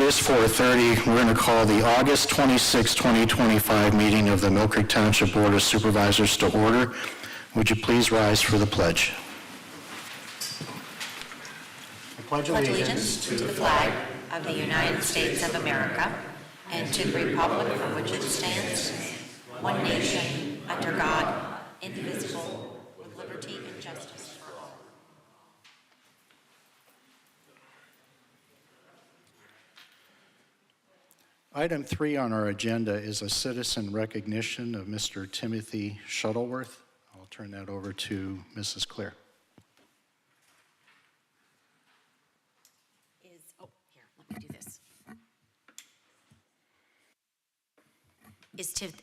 is 4:30. We're going to call the August 26, 2025 meeting of the Mill Creek Township Board of Supervisors to order. Would you please rise for the pledge? I pledge allegiance to the flag of the United States of America and to the republic for which it stands, one nation, under God, indivisible, with liberty and justice for all. Item 3 on our agenda is a citizen recognition of Mr. Timothy Shuttleworth. I'll turn that over to Mrs. Claire. Here, let me do this.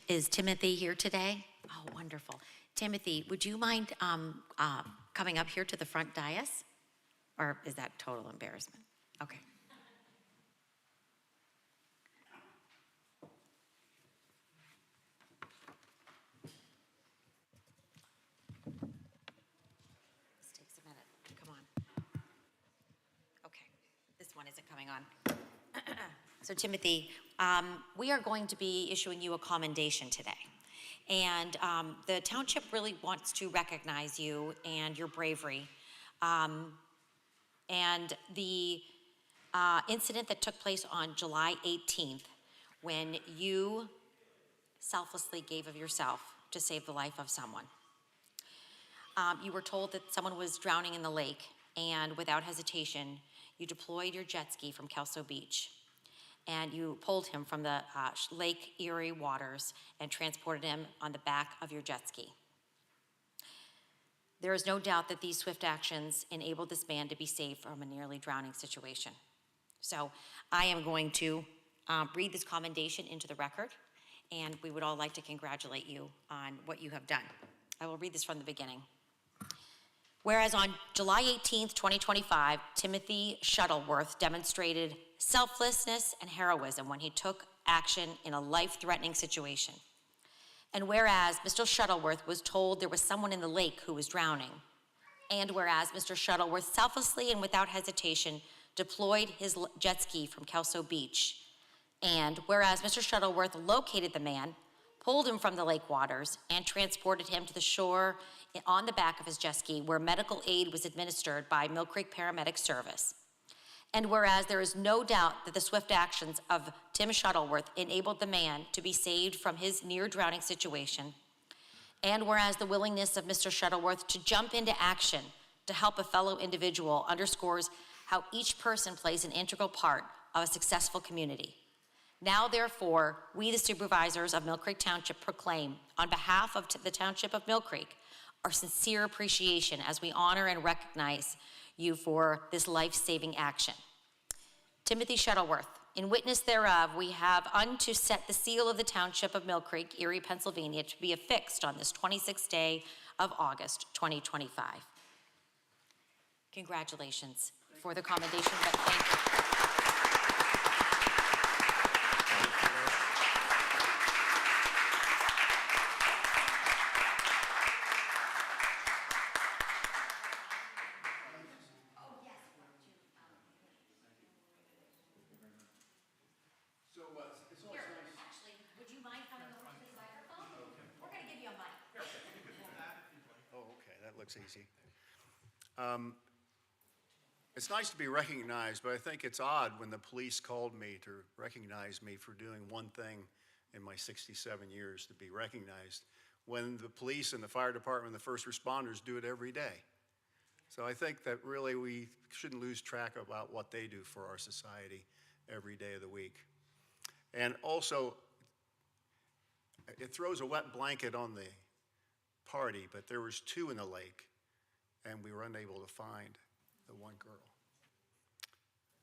Is Timothy here today? Oh, wonderful. Timothy, would you mind coming up here to the front dais? Or is that total embarrassment? Okay. This takes a minute. Come on. Okay. This one isn't coming on. So Timothy, we are going to be issuing you a commendation today. And the township really wants to recognize you and your bravery. And the incident that took place on July 18th, when you selflessly gave of yourself to save the life of someone. You were told that someone was drowning in the lake, and without hesitation, you deployed your jet ski from Kelso Beach, and you pulled him from the Lake Erie waters and transported him on the back of your jet ski. There is no doubt that these swift actions enabled this man to be saved from a nearly drowning situation. So I am going to read this commendation into the record, and we would all like to congratulate you on what you have done. I will read this from the beginning. Whereas on July 18th, 2025, Timothy Shuttleworth demonstrated selflessness and heroism when he took action in a life-threatening situation. And whereas Mr. Shuttleworth was told there was someone in the lake who was drowning, and whereas Mr. Shuttleworth selflessly and without hesitation deployed his jet ski from Kelso Beach, and whereas Mr. Shuttleworth located the man, pulled him from the lake waters, and transported him to the shore on the back of his jet ski where medical aid was administered by Mill Creek Paramedic Service. And whereas there is no doubt that the swift actions of Tim Shuttleworth enabled the man to be saved from his near-drowning situation, and whereas the willingness of Mr. Shuttleworth to jump into action to help a fellow individual underscores how each person plays an integral part of a successful community. Now, therefore, we, the supervisors of Mill Creek Township, proclaim, on behalf of the Township of Mill Creek, our sincere appreciation as we honor and recognize you for this life-saving action. Timothy Shuttleworth, in witness thereof, we have unto set the seal of the Township of Mill Creek, Erie, Pennsylvania, to be affixed on this 26th day of August, 2025. Congratulations for the commendation, but thank you. Easy. It's nice to be recognized, but I think it's odd when the police called me to recognize me for doing one thing in my 67 years, to be recognized, when the police and the fire department and the first responders do it every day. So I think that really we shouldn't lose track about what they do for our society every day of the week. And also, it throws a wet blanket on the party, but there was 2 in the lake, and we were unable to find the one girl.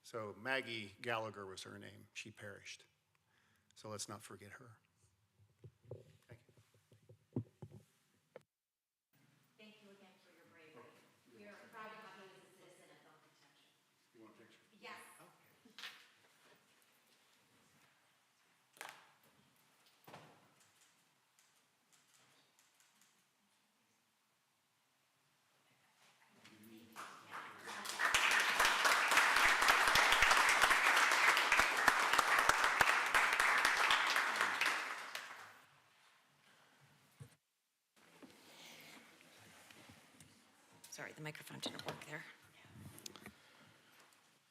So Maggie Gallagher was her name. She perished. So let's not forget her. Thank you. Thank you again for your bravery. We are proud to have you as a citizen of Mill Creek Township. You want a picture? Yes. the microphone didn't work there.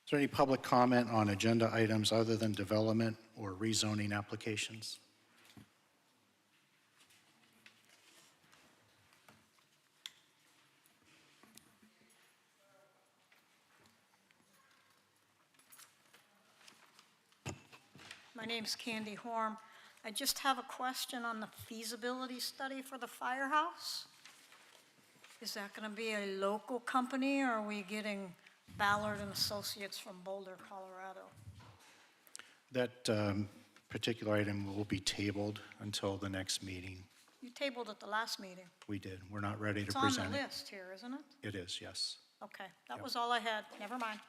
Is there any public comment on agenda items other than development or rezoning applications? My name's Candy Horn. I just have a question on the feasibility study for the firehouse. Is that going to be a local company, or are we getting Ballard and Associates from Boulder, Colorado? That particular item will be tabled until the next meeting. You tabled it the last meeting. We did. We're not ready to It's on present the it. list here, isn't it? It is, yes. Okay, that Yep. was all I had. Never mind.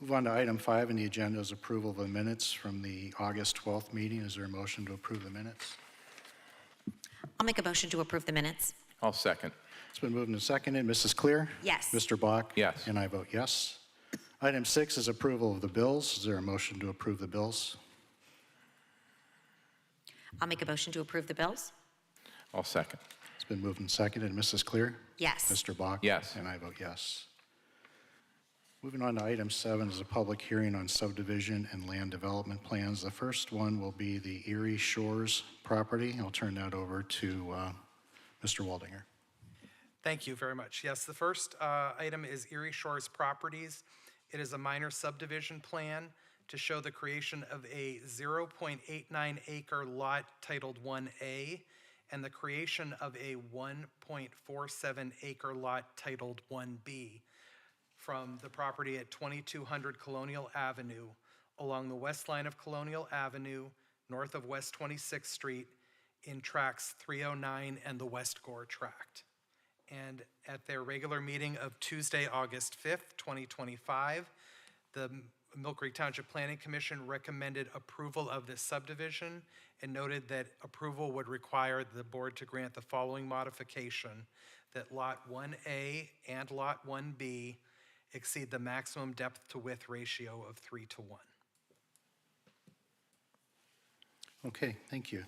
Move on to item 5 in the agenda is approval of the minutes from the August 12th meeting. Is there a motion to approve the minutes? I'll make a motion to approve the minutes. I'll second. It's been moved and seconded. Mrs. Clear? Yes. Mr. Bach? Yes. And I vote yes. Item 6 is approval of the bills. Is there a motion to approve the bills? I'll make a motion to approve the bills. I'll second. It's been moved and seconded. Mrs. Clear? Yes. Mr. Bach? Yes. And I vote yes. Moving on to item 7 is a public hearing on subdivision and land development plans. The first one will be the Erie Shores property. I'll turn that over to Mr. Waldinger. Thank you very much. Yes, the first item is Erie Shores Properties. It is a minor subdivision plan to show the creation of a 0.89 acre lot titled 1A and the creation of a 1.47 acre lot titled 1B from the property at 2200 Colonial Avenue along the west line of Colonial Avenue, north of West 26th Street in tracts 309 and the West Gore tract. And at their regular meeting of Tuesday, August 5th, 2025, the Mill Creek Township Planning Commission recommended approval of this subdivision and noted that approval would require the board to grant the following modification: that Lot 1A and Lot 1B exceed the maximum depth to width ratio of 3:1. Okay, thank you.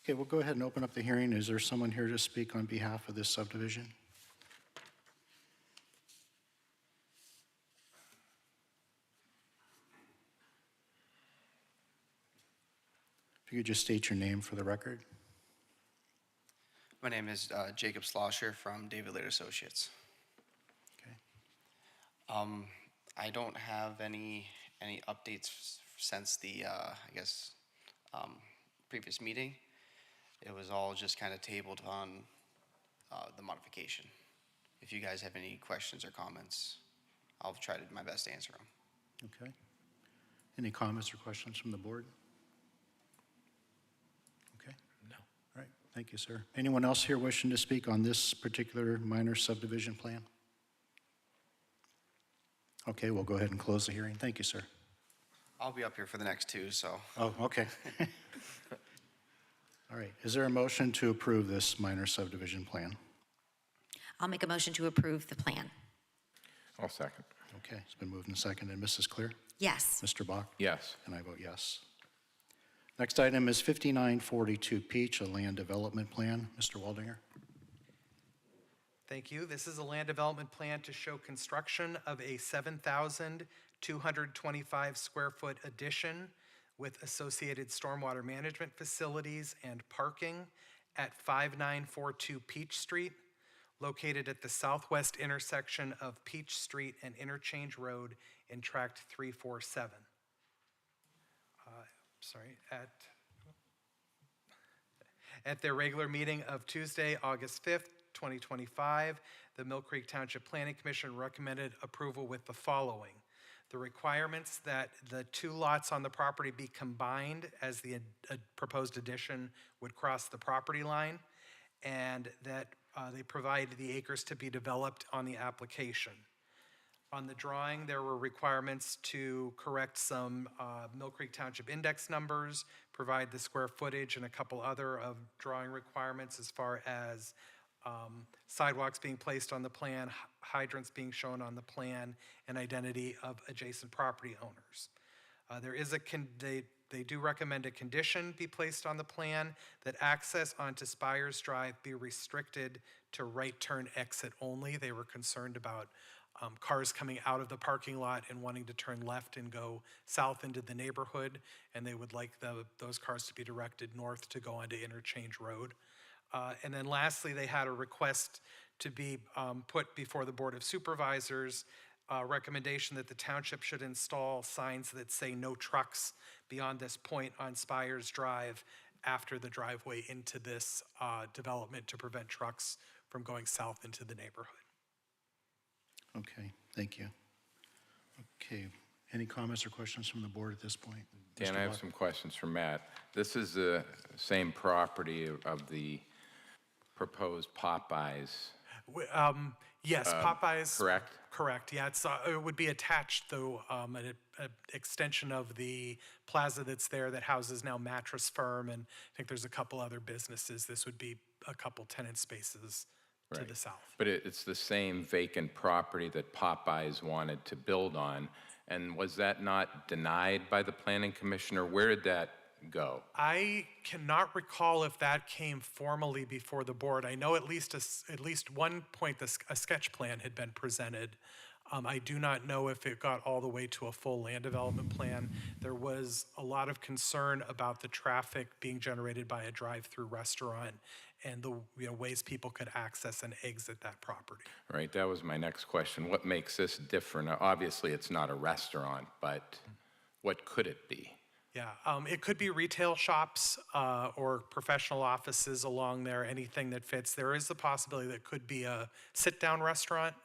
Okay, we'll go ahead and open up the hearing. Is there someone here to speak on behalf of this subdivision? If you could just state your name for the record. My name is Jacob Slosher from David Laird Associates. Okay. I don't have any updates since the, previous meeting. It was all just kind of tabled on the modification. If you guys have any questions or comments, I'll try to do my best to answer them. Okay. Any comments or questions from the board? Okay. No. All right, thank you, sir. Anyone else here wishing to speak on this particular minor subdivision plan? Okay, we'll go ahead and close the hearing. Thank you, sir. I'll be up here for the next two, so Oh, okay. All right, is there a motion to approve this minor subdivision plan? I'll make a motion to approve the plan. I'll second. Okay, it's been moved and seconded. Mrs. Clear? Yes. Mr. Bach? Yes. And I vote yes. Next item is 5942 Peach, a land development plan. Mr. Waldinger? Thank you. This is a land development plan to show construction of a 7,225 square foot addition with associated stormwater management facilities and parking at 5942 Peach Street, located at the southwest intersection of Peach Street and Interchange Road in tract 347. At their regular meeting of Tuesday, August 5th, 2025, the Mill Creek Township Planning Commission recommended approval with the following: the requirements that the two lots on the property be combined as the proposed addition would cross the property line, and that they provide the acres to be developed on the application. On the drawing, there were requirements to correct some Mill Creek Township index numbers, provide the square footage, and a couple other of drawing requirements as far as sidewalks being placed on the plan, hydrants being shown on the plan, and identity of adjacent property owners. They They do recommend a condition be placed on the plan that access onto Spires Drive be restricted to right turn exit only. They were concerned about cars coming out of the parking lot and wanting to turn left and go south into the neighborhood, and they would like those cars to be directed north to go onto Interchange Road. And then lastly, they had a request to be put before the Board of Supervisors, recommendation that the township should install signs that say no trucks beyond this point on Spires Drive after the driveway into this development to prevent trucks from going south into the neighborhood. Okay, thank you. Okay, any comments or questions from the board at this point? Dan, Mr. I have Buck? some questions for Matt. This is the same property of the proposed Popeyes, Yes, Popeyes. correct? Correct, yeah, it would be attached, though, an extension of the plaza that's there that houses now Mattress Firm, and I think there's a couple other businesses. This would be a couple tenant spaces to Right. the south. But it's the same vacant property that Popeyes wanted to build on. And was that not denied by the planning commissioner? Where did that go? I cannot recall if that came formally before the board. I know at least one point a sketch plan had been presented. I do not know if it got all the way to a full land development plan. There was a lot of concern about the traffic being generated by a drive-through restaurant and the ways people could access and exit that property. Right, that was my next question. What makes this different? Obviously, it's not a restaurant, but what could it be? Yeah, it could be retail shops or professional offices along there, anything that fits. There is the possibility that it could be a sit-down restaurant,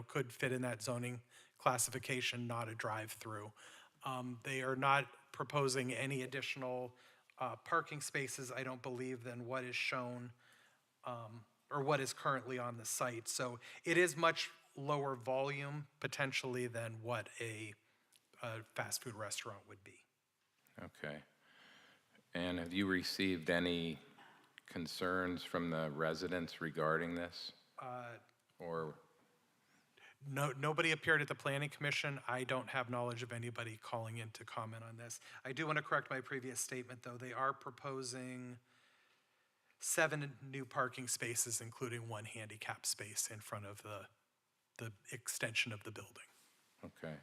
could fit in that zoning classification, not a drive-through. They are not proposing any additional parking spaces, I don't believe, than what is shown or what is currently on the site. So it is much lower volume potentially than what a fast food restaurant would be. Okay. And have you received any concerns from the residents regarding this? Or, No, nobody appeared at the planning commission. I don't have knowledge of anybody calling in to comment on this. I do want to correct my previous statement, though. They are proposing 7 new parking spaces, including 1 handicap space in front of the extension of the building. okay.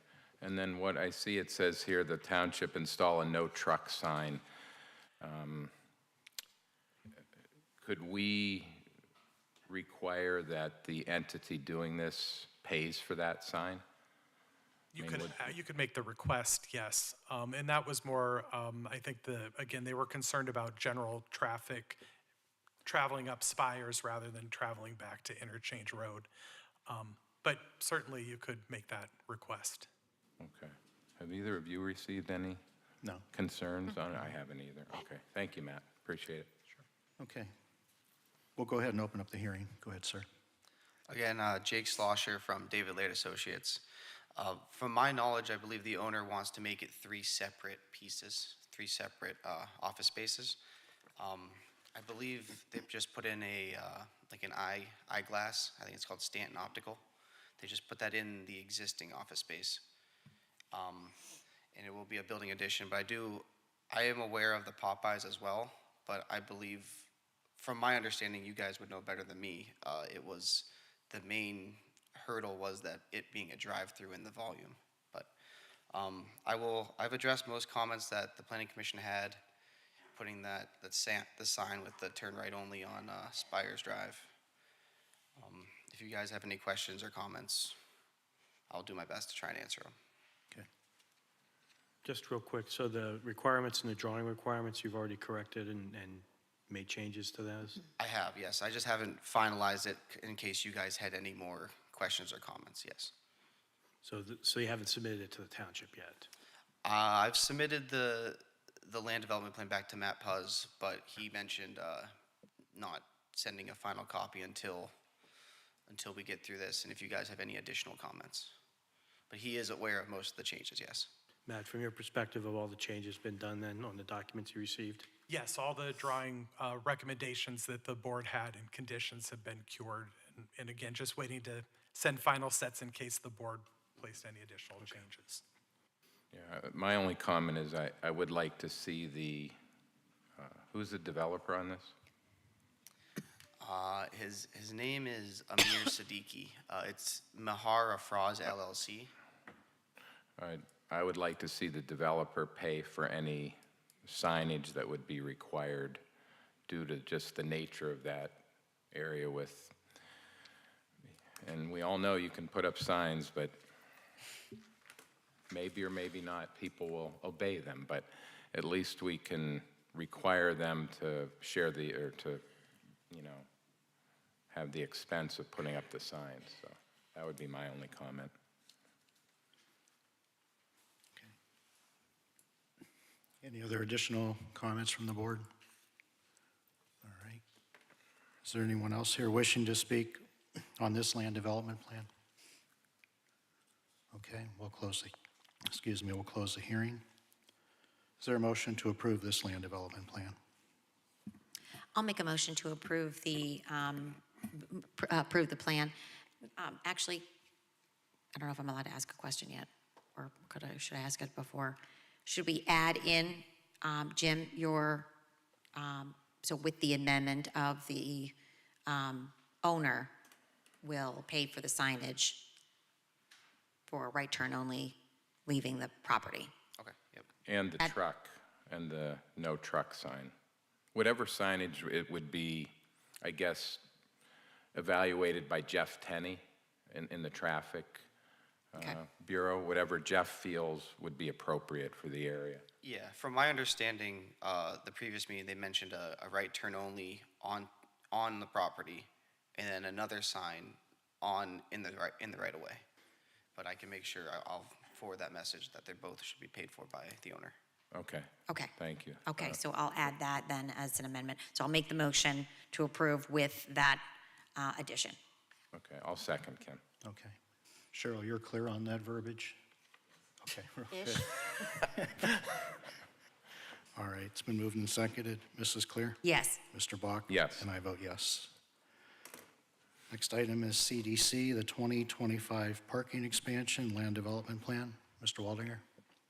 And then what I see, it says here, the township install a no truck sign. Could we require that the entity doing this pays for that sign? You mean, could, you could make the request, yes. And that was more, I think again, they were concerned about general traffic traveling up Spires rather than traveling back to Interchange Road. But certainly you could make that request. Okay. Have either of you received any No. concerns on it? I haven't either. Okay. Thank you, Matt. Appreciate it. Okay. We'll go ahead and open up the hearing. Go ahead, sir. Again, Jake Slosher from David Laird Associates. From my knowledge, I believe the owner wants to make it 3 separate pieces, 3 separate office spaces. I believe they've just put in like an eyeglass. I think it's called Stanton Optical. They just put that in the existing office space. And it will be a building addition, but I am aware of the Popeyes as well, but I believe, from my understanding, you guys would know better than me, the main hurdle was that it being a drive-through in the volume. But I've addressed most comments that the planning commission had, putting the sign with the turn right only on Spires Drive. If you guys have any questions or comments, I'll do my best to try and answer them. Okay. Just real quick, so the requirements and the drawing requirements, you've already corrected and made changes to those? I have, yes. I just haven't finalized it in case you guys had any more questions or comments, yes. So you haven't submitted it to the township yet? I've submitted the land development plan back to Matt Puzz, but he mentioned not sending a final copy until we get through this, and if you guys have any additional comments. But he is aware of most of the changes, yes. Matt, from your perspective of all the changes been done then on the documents you received? Yes, all the drawing recommendations that the board had and conditions have been cured. And again, just waiting to send final sets in case the board placed any additional changes. Yeah, my only comment is I would like to see the, who's the developer on this? His name is Amir Siddiqui. It's Mahar Afraz LLC. I would like to see the developer pay for any signage that would be required due to just the nature of that area with, and we all know you can put up signs, but maybe or maybe not, people will obey them, but at least we can require them to share the, or to, have the expense of putting up the signs. So that would be my only comment. Any other additional comments from the board? All right. Is there anyone else here wishing to speak on this land development plan? Okay, we'll close the hearing. Is there a motion to approve this land development plan? I'll make a motion to approve the plan. Actually, I don't know if I'm allowed to ask a question yet, or should I ask it before? Should we add in, Jim, so with the amendment of the owner will pay for the signage for right turn only leaving the property? Okay, yep. And the truck, and the no truck sign. Whatever signage it would be, I guess, evaluated by Jeff Tenney in the traffic Okay. Bureau, whatever Jeff feels would be appropriate for the area. Yeah, from my understanding, the previous meeting, they mentioned a right turn only on the property, and then another sign in the right of way. But I can make sure, I'll forward that message that they both should be paid for by the owner. Okay. Okay. Thank you. Okay, so I'll add that then as an amendment. So I'll make the motion to approve with that addition. Okay, I'll second, Ken. Okay. Cheryl, you're clear on that verbiage? Okay, real Ish. good. All right, it's been moved and seconded. Mrs. Clear? Yes. Mr. Bach? Yes. And I vote yes. Next item is CDC, the 2025 parking expansion land development plan. Mr. Waldinger?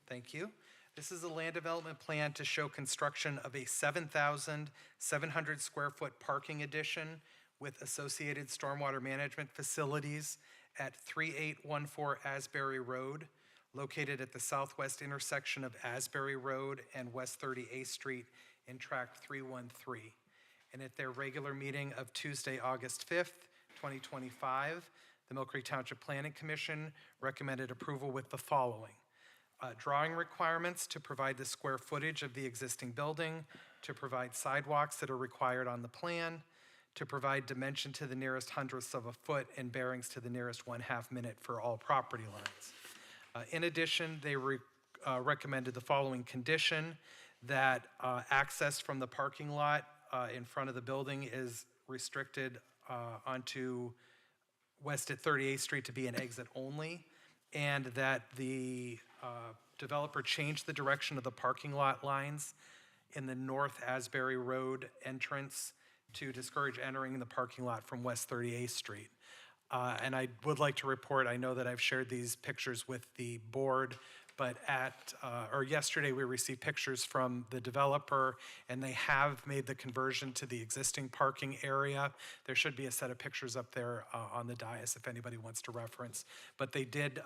Thank you. This is a land development plan to show construction of a 7,700 square foot parking addition with associated stormwater management facilities at 3814 Asbury Road, located at the southwest intersection of Asbury Road and West 38th Street in Tract 313. And at their regular meeting of Tuesday, August 5th, 2025, the Mill Creek Township Planning Commission recommended approval with the following. Drawing requirements to provide the square footage of the existing building, to provide sidewalks that are required on the plan, to provide dimension to the nearest hundredths of a foot and bearings to the nearest 1/2 minute for all property lines. In addition, they recommended the following condition, that access from the parking lot in front of the building is restricted onto west at 38th Street to be an exit only, and that the developer changed the direction of the parking lot lines in the North Asbury Road entrance to discourage entering the parking lot from West 38th Street. And I would like to report, I know that I've shared these pictures with the board, but yesterday we received pictures from the developer, and they have made the conversion to the existing parking area. There should be a set of pictures up there on the dais if anybody wants to reference. But they did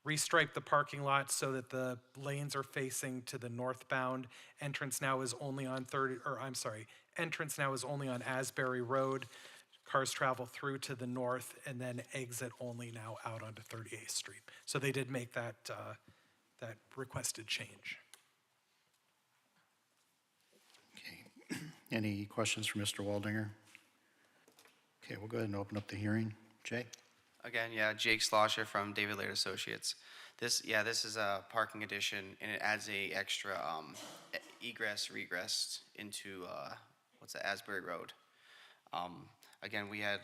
restripe the parking lot so that the lanes are facing to the northbound. Entrance now is only on Asbury Road. Cars travel through to the north and then exit only now out onto 38th Street. So they did make that requested change. Okay. Any questions for Mr. Waldinger? Okay, we'll go ahead and open up the hearing. Jay? Again, yeah, Jake Slosher from David Laird Associates. This is a parking addition, and it adds a extra regress into Asbury Road. Again, we had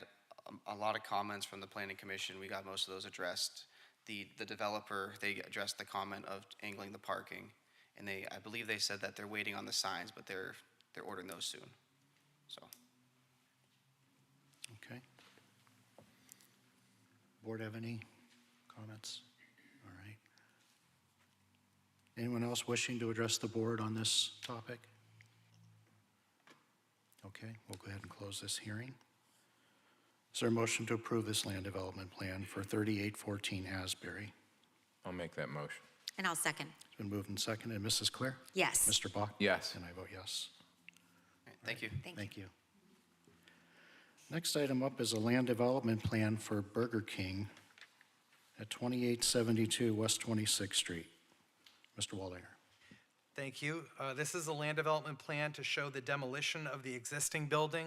a lot of comments from the Planning Commission. We got most of those addressed. The developer, they addressed the comment of angling the parking, and I believe they said that they're waiting on the signs, but they're ordering those soon. So. Okay. Board have any comments? All right. Anyone else wishing to address the board on this topic? Okay, we'll go ahead and close this hearing. Is there a motion to approve this land development plan for 3814 Asbury? I'll make that motion. And I'll second. It's been moved and seconded. Mrs. Claire? Yes. Mr. Bach? Yes. And I vote yes. All right, thank you. Thank you. Next item up is a land development plan for Burger King at 2872 West 26th Street. Mr. Waldinger. Thank you. This is a land development plan to show the demolition of the existing building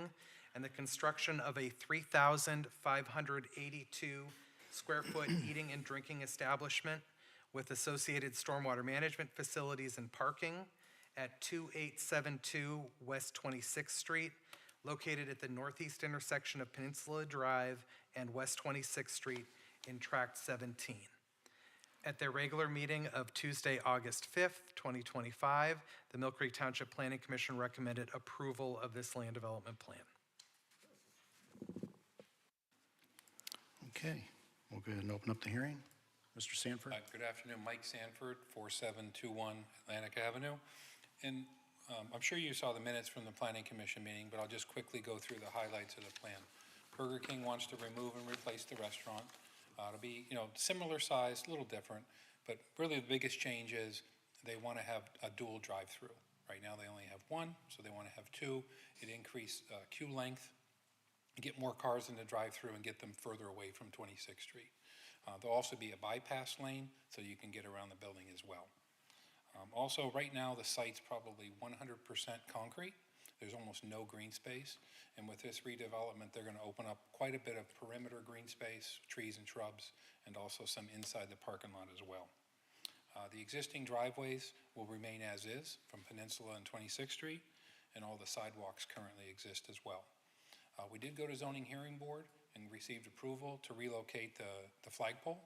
and the construction of a 3,582 square foot eating and drinking establishment with associated stormwater management facilities and parking at 2872 West 26th Street, located at the northeast intersection of Peninsula Drive and West 26th Street in Tract 17. At their regular meeting of Tuesday, August 5th, 2025, the Mill Creek Township Planning Commission recommended approval of this land development plan. Okay, we'll go ahead and open up the hearing. Mr. Sanford? Good afternoon, Mike Sanford, 4721 Atlantic Avenue. And I'm sure you saw the minutes from the Planning Commission meeting, but I'll just quickly go through the highlights of the plan. Burger King wants to remove and replace the restaurant. It'll be, similar size, a little different, but really the biggest change is they want to have a dual drive-through. Right now, they only have one, so they want to have two. It increase queue length, get more cars in the drive-through and get them further away from 26th Street. There'll also be a bypass lane, so you can get around the building as well. Also, right now, the site's probably 100% concrete. There's almost no green space. And with this redevelopment, they're going to open up quite a bit of perimeter green space, trees and shrubs, and also some inside the parking lot as well. The existing driveways will remain as is from Peninsula and 26th Street, and all the sidewalks currently exist as well. We did go to Zoning Hearing Board and received approval to relocate the flagpole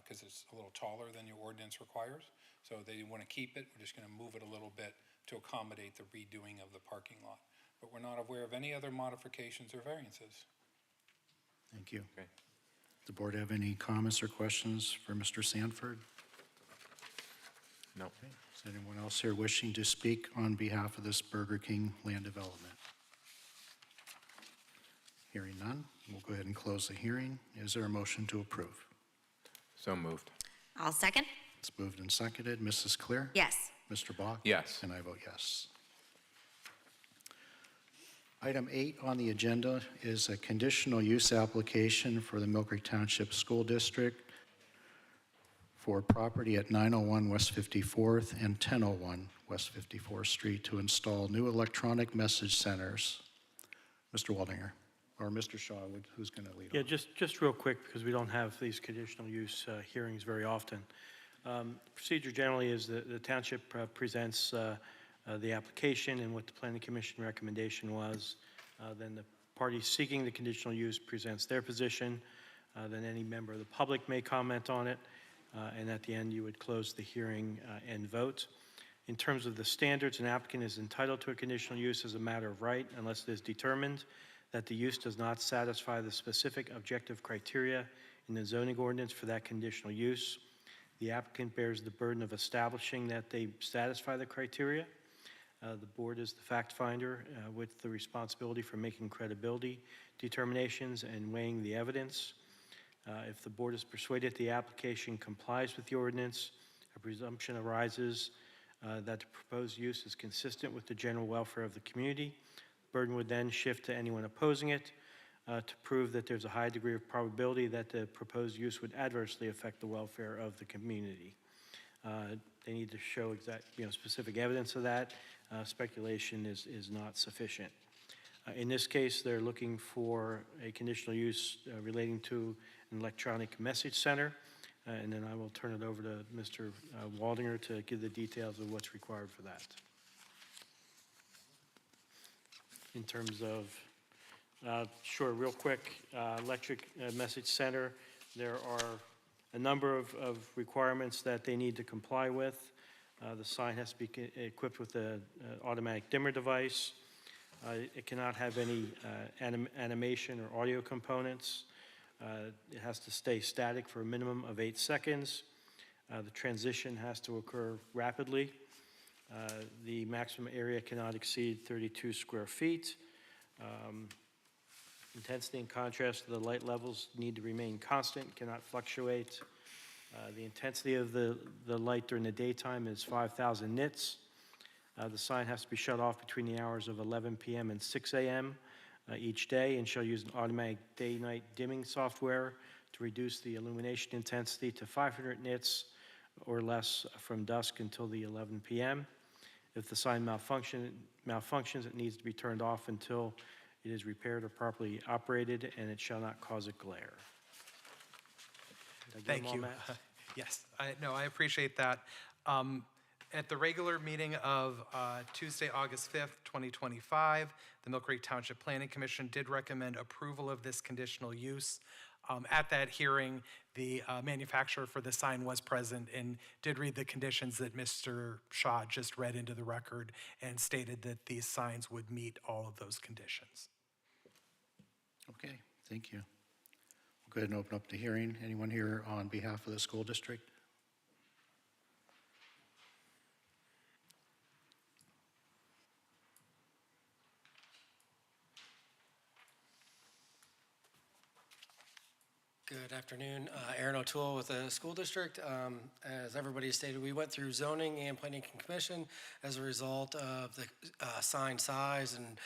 because it's a little taller than your ordinance requires. So they want to keep it. We're just going to move it a little bit to accommodate the redoing of the parking lot. But we're not aware of any other modifications or variances. Thank you. Okay. Does the board have any comments or questions for Mr. Sanford? No. Okay. Is anyone else here wishing to speak on behalf of this Burger King land development? Hearing none, we'll go ahead and close the hearing. Is there a motion to approve? So moved. I'll second. It's moved and seconded. Mrs. Clear? Yes. Mr. Bach? Yes. And I vote yes. Item 8 on the agenda is a conditional use application for the Mill Creek Township School District for property at 901 West 54th and 1001 West 54th Street to install new electronic message centers. Mr. Waldinger, or Mr. Shaw, who's going to lead Yeah, off? just real quick, because we don't have these conditional use hearings very often. Procedure generally is the township presents the application and what the planning commission recommendation was. Then the party seeking the conditional use presents their position. Then any member of the public may comment on it. And at the end, you would close the hearing and vote. In terms of the standards, an applicant is entitled to a conditional use as a matter of right unless it is determined that the use does not satisfy the specific objective criteria in the zoning ordinance for that conditional use. The applicant bears the burden of establishing that they satisfy the criteria. The board is the fact finder with the responsibility for making credibility determinations and weighing the evidence. If the board is persuaded the application complies with the ordinance, a presumption arises that the proposed use is consistent with the general welfare of the community. The burden would then shift to anyone opposing it to prove that there's a high degree of probability that the proposed use would adversely affect the welfare of the community. They need to show specific evidence of that. Speculation is not sufficient. In this case, they're looking for a conditional use relating to an electronic message center. And then I will turn it over to Mr. Waldinger to give the details of what's required for that. In terms of, sure, real quick, electric message center, there are a number of requirements that they need to comply with. The sign has to be equipped with an automatic dimmer device. It cannot have any animation or audio components. It has to stay static for a minimum of 8 seconds. The transition has to occur rapidly. The maximum area cannot exceed 32 square feet. Intensity and contrast of the light levels need to remain constant, cannot fluctuate. The intensity of the light during the daytime is 5,000 nits. The sign has to be shut off between the hours of 11 p.m. and 6 a.m. Each day, and shall use an automatic day-night dimming software to reduce the illumination intensity to 500 nits or less from dusk until the 11 p.m. If the sign malfunctions, it needs to be turned off until it is repaired or properly operated, and it shall not cause a glare. Did I get them Thank all, you. Matt? Yes, I appreciate that. At the regular meeting of Tuesday, August 5th, 2025, the Mill Creek Township Planning Commission did recommend approval of this conditional use. At that hearing, the manufacturer for the sign was present and did read the conditions that Mr. Shaw just read into the record and stated that these signs would meet all of those conditions. Okay, thank you. We'll go ahead and open up the hearing. Anyone here on behalf of the school district? Good afternoon. Aaron O'Toole with the school district. As everybody has stated, we went through zoning and planning commission as a result of the sign size and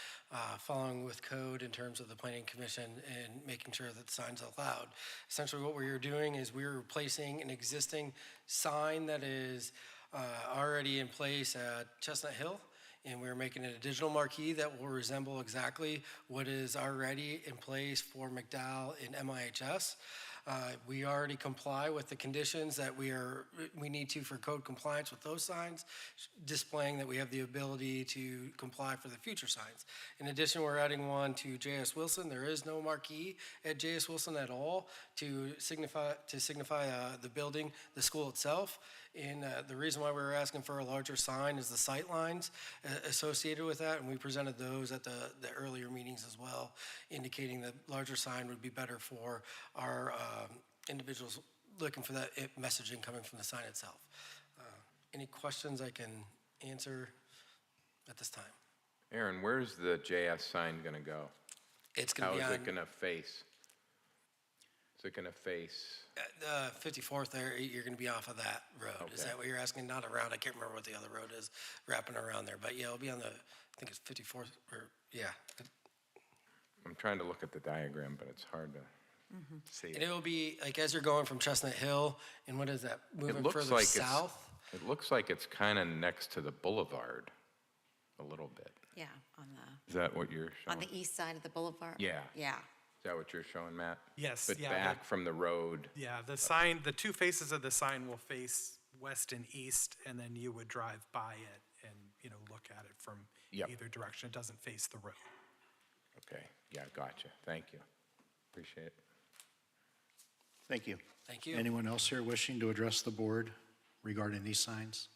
following with code in terms of the planning commission and making sure that the sign's allowed. Essentially what we are doing is we're replacing an existing sign that is already in place at Chestnut Hill, and we're making it a digital marquee that will resemble exactly what is already in place for McDowell and MIHS. We already comply with the conditions that we need to for code compliance with those signs, displaying that we have the ability to comply for the future signs. In addition, we're adding one to J.S. Wilson. There is no marquee at J.S. Wilson at all to signify the building, the school itself. And the reason why we were asking for a larger sign is the sight lines associated with that, and we presented those at the earlier meetings as well, indicating that larger sign would be better for our individuals looking for that messaging coming from the sign itself. Any questions I can answer at this time? Aaron, where's the JS sign going to go? It's going to How be is on it going to face? Is it going to face? 54th there, you're going to be off of that road. Is Okay. that what you're asking? Not around, I can't remember what the other road is, wrapping around there. But yeah, it'll be on the, I think it's 54th, or yeah. I'm trying to look at the diagram, but it's hard to see. And it will be, like, as you're going from Chestnut Hill, and what is that, moving It looks further like south? it looks like it's kind of next to the boulevard, a little bit. Yeah, Is that what you're on showing? the east side of the boulevard? Yeah. Yeah. Is that what you're showing, Matt? Yes, But yeah, back from the road. Yeah, the sign, the two faces of the sign will face west and east, and then you would drive by it and, look at it from Yep. either direction. It doesn't face the road. Okay, yeah, gotcha. Thank you. Appreciate it. Thank you. Thank you. Anyone else here wishing to address the board regarding these signs?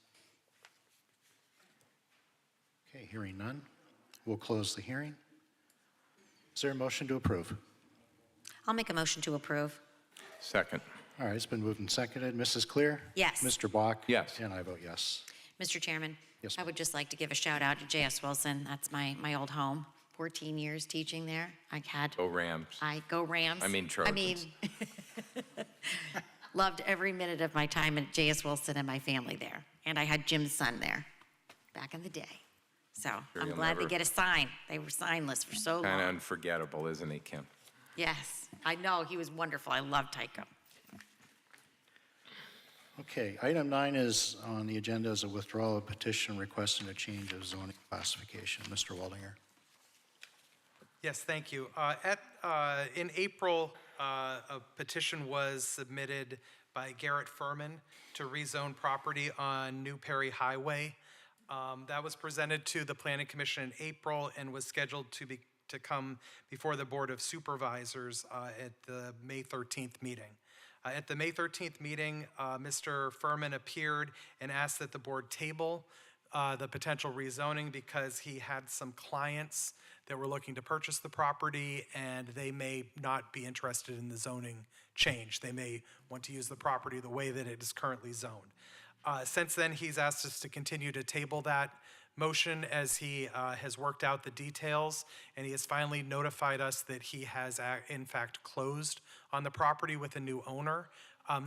Okay, hearing none, we'll close the hearing. Is there a motion to approve? I'll make a motion to approve. Second. All right, it's been moved and seconded. Mrs. Clear? Yes. Mr. Bach? Yes. And I vote yes. Mr. Chairman? Yes, I ma'am. would just like to give a shout out to J.S. Wilson. That's my old home. 14 years teaching there. Go Rams. Go Rams. I mean Trojans. Loved every minute of my time at J.S. Wilson and my family there. And I had Jim's son there back in the day. So I'm you'll glad to never- get a sign. They were signless for so Kind of long. unforgettable, isn't he, Kim? Yes, I know. He was wonderful. I loved Tycho. Okay, item 9 is on the agenda as a withdrawal of petition requesting a change of zoning classification. Mr. Waldinger. Yes, thank you. In April, a petition was submitted by Garrett Furman to rezone property on New Perry Highway. That was presented to the Planning Commission in April and was scheduled to come before the Board of Supervisors at the May 13th meeting. At the May 13th meeting, Mr. Furman appeared and asked that the board table the potential rezoning because he had some clients that were looking to purchase the property, and they may not be interested in the zoning change. They may want to use the property the way that it is currently zoned. Since then, he's asked us to continue to table that motion as he has worked out the details, and he has finally notified us that he has in fact closed on the property with a new owner.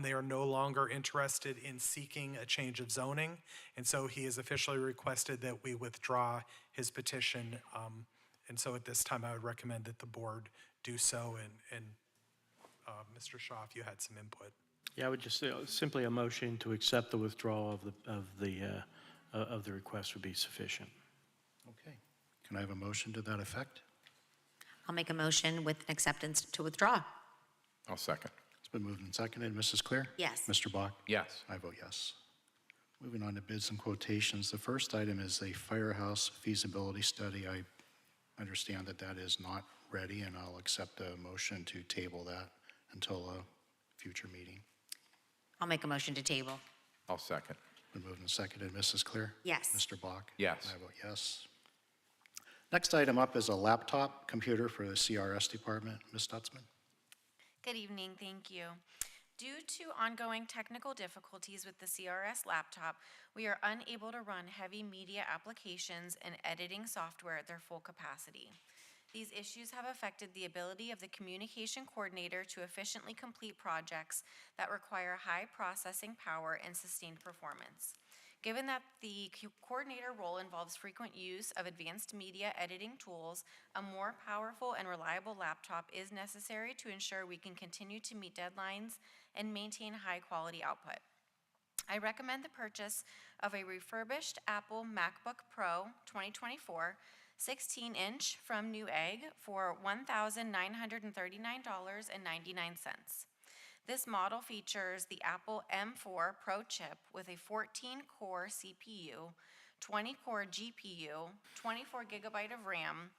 They are no longer interested in seeking a change of zoning, and so he has officially requested that we withdraw his petition. And so at this time, I would recommend that the board do so, and Mr. Shaw, if you had some input. Yeah, I would just say simply a motion to accept the withdrawal of the request would be sufficient. Okay. Can I have a motion to that effect? I'll make a motion with an acceptance to withdraw. I'll second. It's been moved and seconded. Mrs. Clear? Yes. Mr. Bach? Yes. I vote yes. Moving on to bids and quotations. The first item is a firehouse feasibility study. I understand that that is not ready, and I'll accept a motion to table that until a future meeting. I'll make a motion to table. I'll second. Been moved and seconded. Mrs. Clear? Yes. Mr. Bach? Yes. I vote yes. Next item up is a laptop computer for the CRS department. Ms. Stutzman? Good evening, thank you. Due to ongoing technical difficulties with the CRS laptop, we are unable to run heavy media applications and editing software at their full capacity. These issues have affected the ability of the communication coordinator to efficiently complete projects that require high processing power and sustained performance. Given that the coordinator role involves frequent use of advanced media editing tools, a more powerful and reliable laptop is necessary to ensure we can continue to meet deadlines and maintain high-quality output. I recommend the purchase of a refurbished Apple MacBook Pro 2024 16-inch from Newegg for $1,939.99. This model features the Apple M4 Pro chip with a 14-core CPU, 20-core GPU, 24 gigabyte of RAM,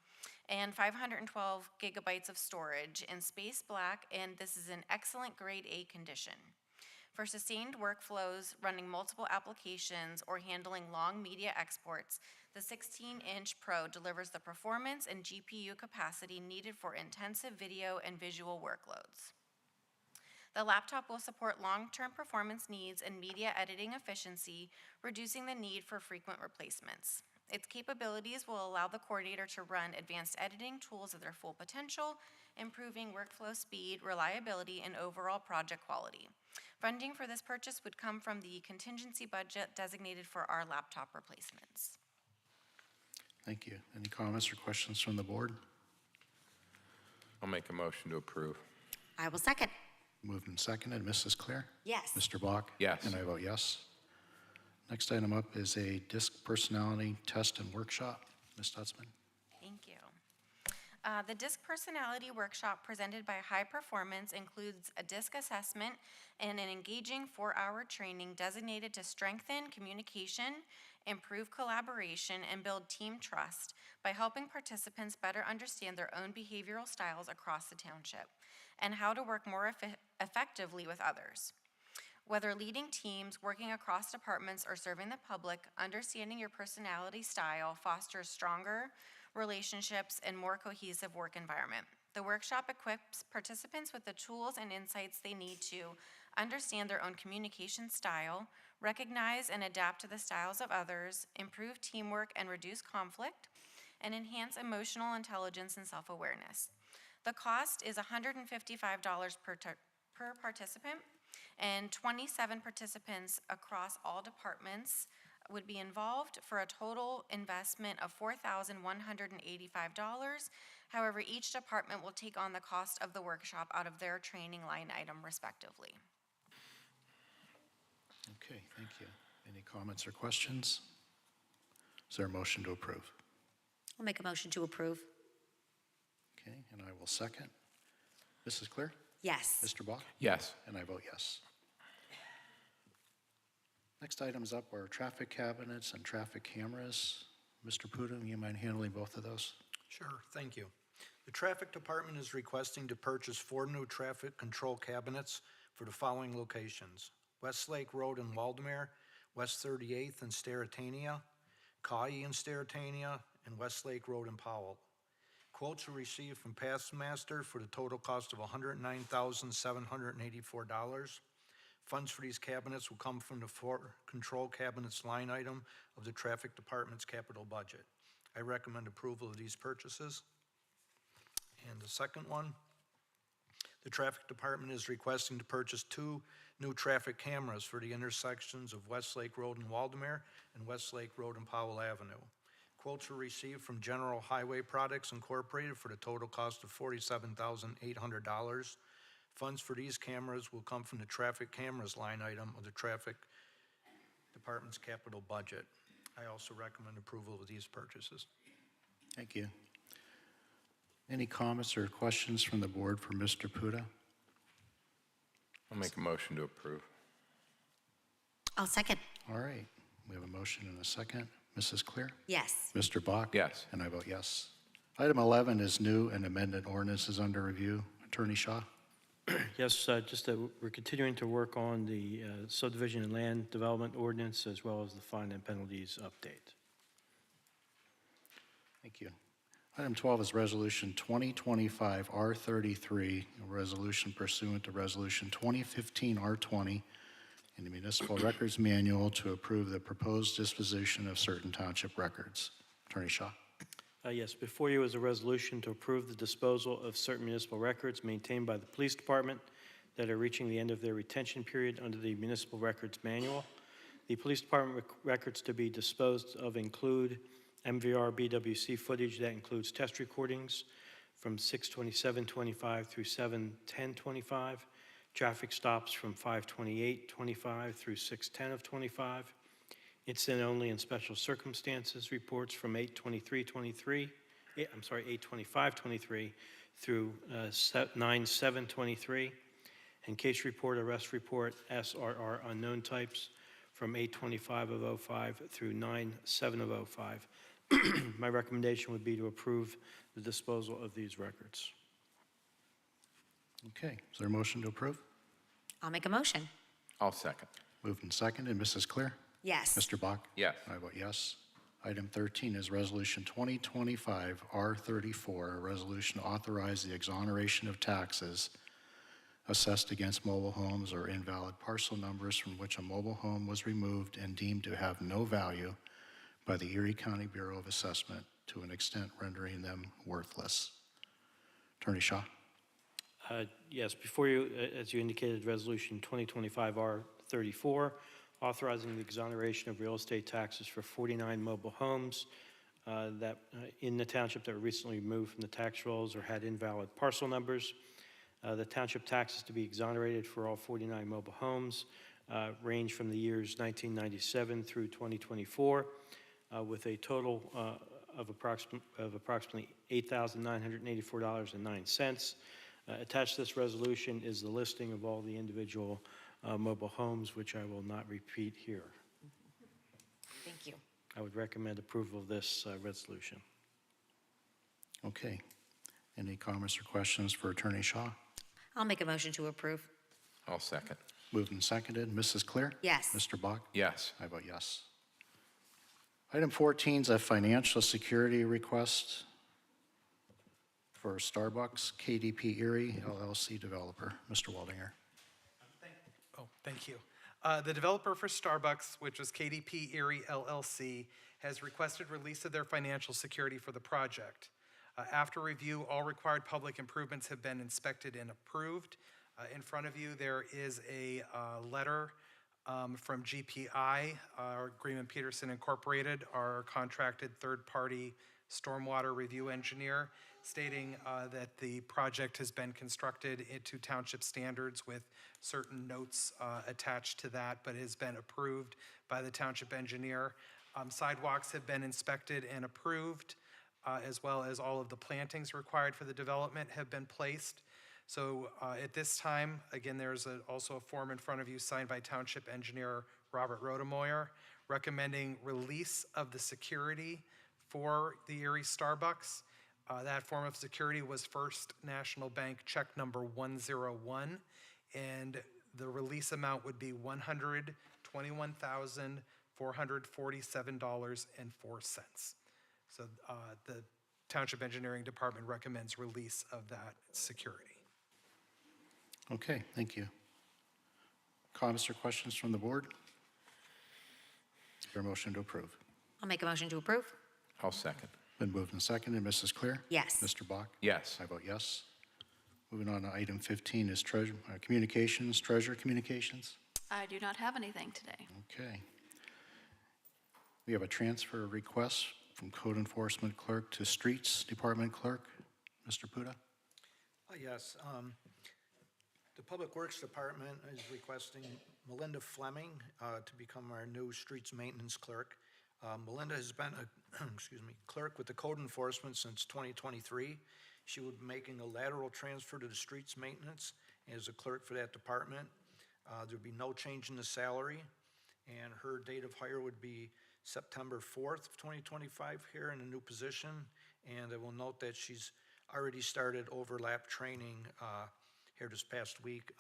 and 512 gigabytes of storage in space black, and this is in excellent grade A condition. For sustained workflows, running multiple applications, or handling long media exports, the 16-inch Pro delivers the performance and GPU capacity needed for intensive video and visual workloads. The laptop will support long-term performance needs and media editing efficiency, reducing the need for frequent replacements. Its capabilities will allow the coordinator to run advanced editing tools at their full potential, improving workflow speed, reliability, and overall project quality. Funding for this purchase would come from the contingency budget designated for our laptop replacements. Thank you. Any comments or questions from the board? I'll make a motion to approve. I will second. Moved and seconded. Mrs. Clear? Yes. Mr. Bach? Yes. And I vote yes. Next item up is a DISC personality test and workshop. Ms. Stutzman? Thank you. The DISC Personality Workshop presented by High Performance includes a DISC assessment and an engaging 4-hour training designated to strengthen communication, improve collaboration, and build team trust by helping participants better understand their own behavioral styles across the township and how to work more effectively with others. Whether leading teams, working across departments, or serving the public, understanding your personality style fosters stronger relationships and more cohesive work environment. The workshop equips participants with the tools and insights they need to understand their own communication style, recognize and adapt to the styles of others, improve teamwork and reduce conflict, and enhance emotional intelligence and self-awareness. The cost is $155 per participant, and 27 participants across all departments would be involved for a total investment of $4,185. However, each department will take on the cost of the workshop out of their training line item respectively. Okay, thank you. Any comments or questions? Is there a motion to approve? I'll make a motion to approve. Okay, and I will second. Mrs. Clear? Yes. Mr. Bach? Yes. And I vote yes. Next items up are traffic cabinets and traffic cameras. Mr. Pudum, you mind handling both of those? Sure, thank you. The Traffic Department is requesting to purchase 4 new traffic control cabinets for the following locations: Westlake Road in Waldemere, West 38th in Sterretania, Caughey in Sterretania, and Westlake Road in Powell. Quotes were received from Pastmaster for the total cost of $109,784. Funds for these cabinets will come from the control cabinets line item of the Traffic Department's capital budget. I recommend approval of these purchases. And the second one, the Traffic Department is requesting to purchase 2 new traffic cameras for the intersections of Westlake Road in Waldemere and Westlake Road and Powell Avenue. Quotes were received from General Highway Products Incorporated for the total cost of $47,800. Funds for these cameras will come from the traffic cameras line item of the Traffic Department's capital budget. I also recommend approval of these purchases. Thank you. Any comments or questions from the board for Mr. Puda? I'll make a motion to approve. I'll second. All right, we have a motion and a second. Mrs. Clear? Yes. Mr. Bach? Yes. And I vote yes. Item 11 is new and amended ordinances under review. Attorney Shaw? Yes, just that we're continuing to work on the subdivision and land development ordinance as well as the fine and penalties update. Thank you. Item 12 is Resolution 2025 R33, a resolution pursuant to Resolution 2015 R20 in the Municipal Records Manual to approve the proposed disposition of certain township records. Attorney Shaw. Yes, before you is a resolution to approve the disposal of certain municipal records maintained by the police department that are reaching the end of their retention period under the Municipal Records Manual. The police department records to be disposed of include MVR BWC footage that includes test recordings from 6/27/25 through 7/10/25, traffic stops from 5/28/25 through 6/10/25, incident only and special circumstances reports from 8/25/23 through 9/7/23, and case report, arrest report, SRR unknown types from 8/25/05 through 9/7/05. My recommendation would be to approve the disposal of these records. Okay, is there a motion to approve? I'll make a motion. I'll second. Moved and seconded. Mrs. Clear? Yes. Mr. Bach? Yes. I vote yes. Item 13 is Resolution 2025 R34, a resolution to authorize the exoneration of taxes assessed against mobile homes or invalid parcel numbers from which a mobile home was removed and deemed to have no value by the Erie County Bureau of Assessment to an extent rendering them worthless. Attorney Shaw? Yes, before you, as you indicated, Resolution 2025 R34, authorizing the exoneration of real estate taxes for 49 mobile homes that in the township that were recently removed from the tax rolls or had invalid parcel numbers. The township taxes to be exonerated for all 49 mobile homes range from the years 1997 through 2024, with a total of approximately $8,984.09. Attached to this resolution is the listing of all the individual mobile homes, which I will not repeat here. Thank you. I would recommend approval of this resolution. Okay. Any comments or questions for Attorney Shaw? I'll make a motion to approve. I'll second. Moved and seconded. Mrs. Clear? Yes. Mr. Bach? Yes. I vote yes. Item 14 is a financial security request for Starbucks KDP Erie LLC developer. Mr. Waldinger. Thank you. The developer for Starbucks, which is KDP Erie LLC, has requested release of their financial security for the project. After review, all required public improvements have been inspected and approved. In front of you, there is a letter from GPI, Greenman Peterson Incorporated, our contracted third-party stormwater review engineer, stating that the project has been constructed to township standards with certain notes attached to that, but has been approved by the township engineer. Sidewalks have been inspected and approved, as well as all of the plantings required for the development have been placed. So at this time, again, there's also a form in front of you signed by Township Engineer Robert Rodemoyer, recommending release of the security for the Erie Starbucks. That form of security was First National Bank check number 101, and the release amount would be $121,447.04. So the Township Engineering Department recommends release of that security. Okay, thank you. Comments or questions from the board? Is there a motion to approve? I'll make a motion to approve. I'll second. Been moved and seconded. Mrs. Clear? Yes. Mr. Bach? Yes. I vote yes. Moving on to item 15 is communications, treasurer communications. I do not have anything today. Okay. We have a transfer request from code enforcement clerk to streets department clerk. Mr. Puda? Yes, the Public Works Department is requesting Melinda Fleming to become our new streets maintenance clerk. Melinda has been a, clerk with the code enforcement since 2023. She would be making a lateral transfer to the streets maintenance as a clerk for that department. There'd be no change in the salary, and her date of hire would be September 4th of 2025 here in a new position. And I will note that she's already started overlap training here this past week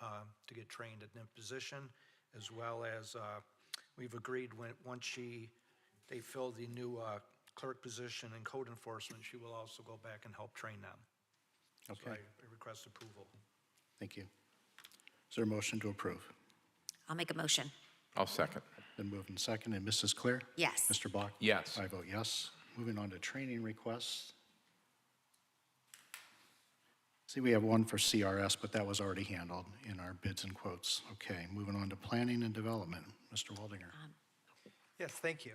to get trained at that position, as well as we've agreed once they fill the new clerk position in code enforcement, she will also go back and help train them. So Okay. I request approval. Thank you. Is there a motion to approve? I'll make a motion. I'll second. Been moved and seconded. Mrs. Clear? Yes. Mr. Bach? Yes. I vote yes. Moving on to training requests. See, we have one for CRS, but that was already handled in our bids and quotes. Okay, moving on to planning and development. Mr. Waldinger. Yes, thank you.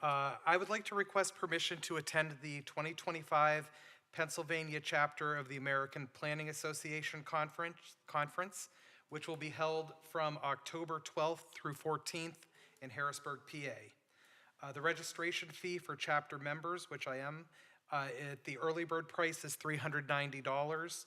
I would like to request permission to attend the 2025 Pennsylvania chapter of the American Planning Association Conference, which will be held from October 12th through 14th in Harrisburg, PA. The registration fee for chapter members, which I am, at the early bird price is $390.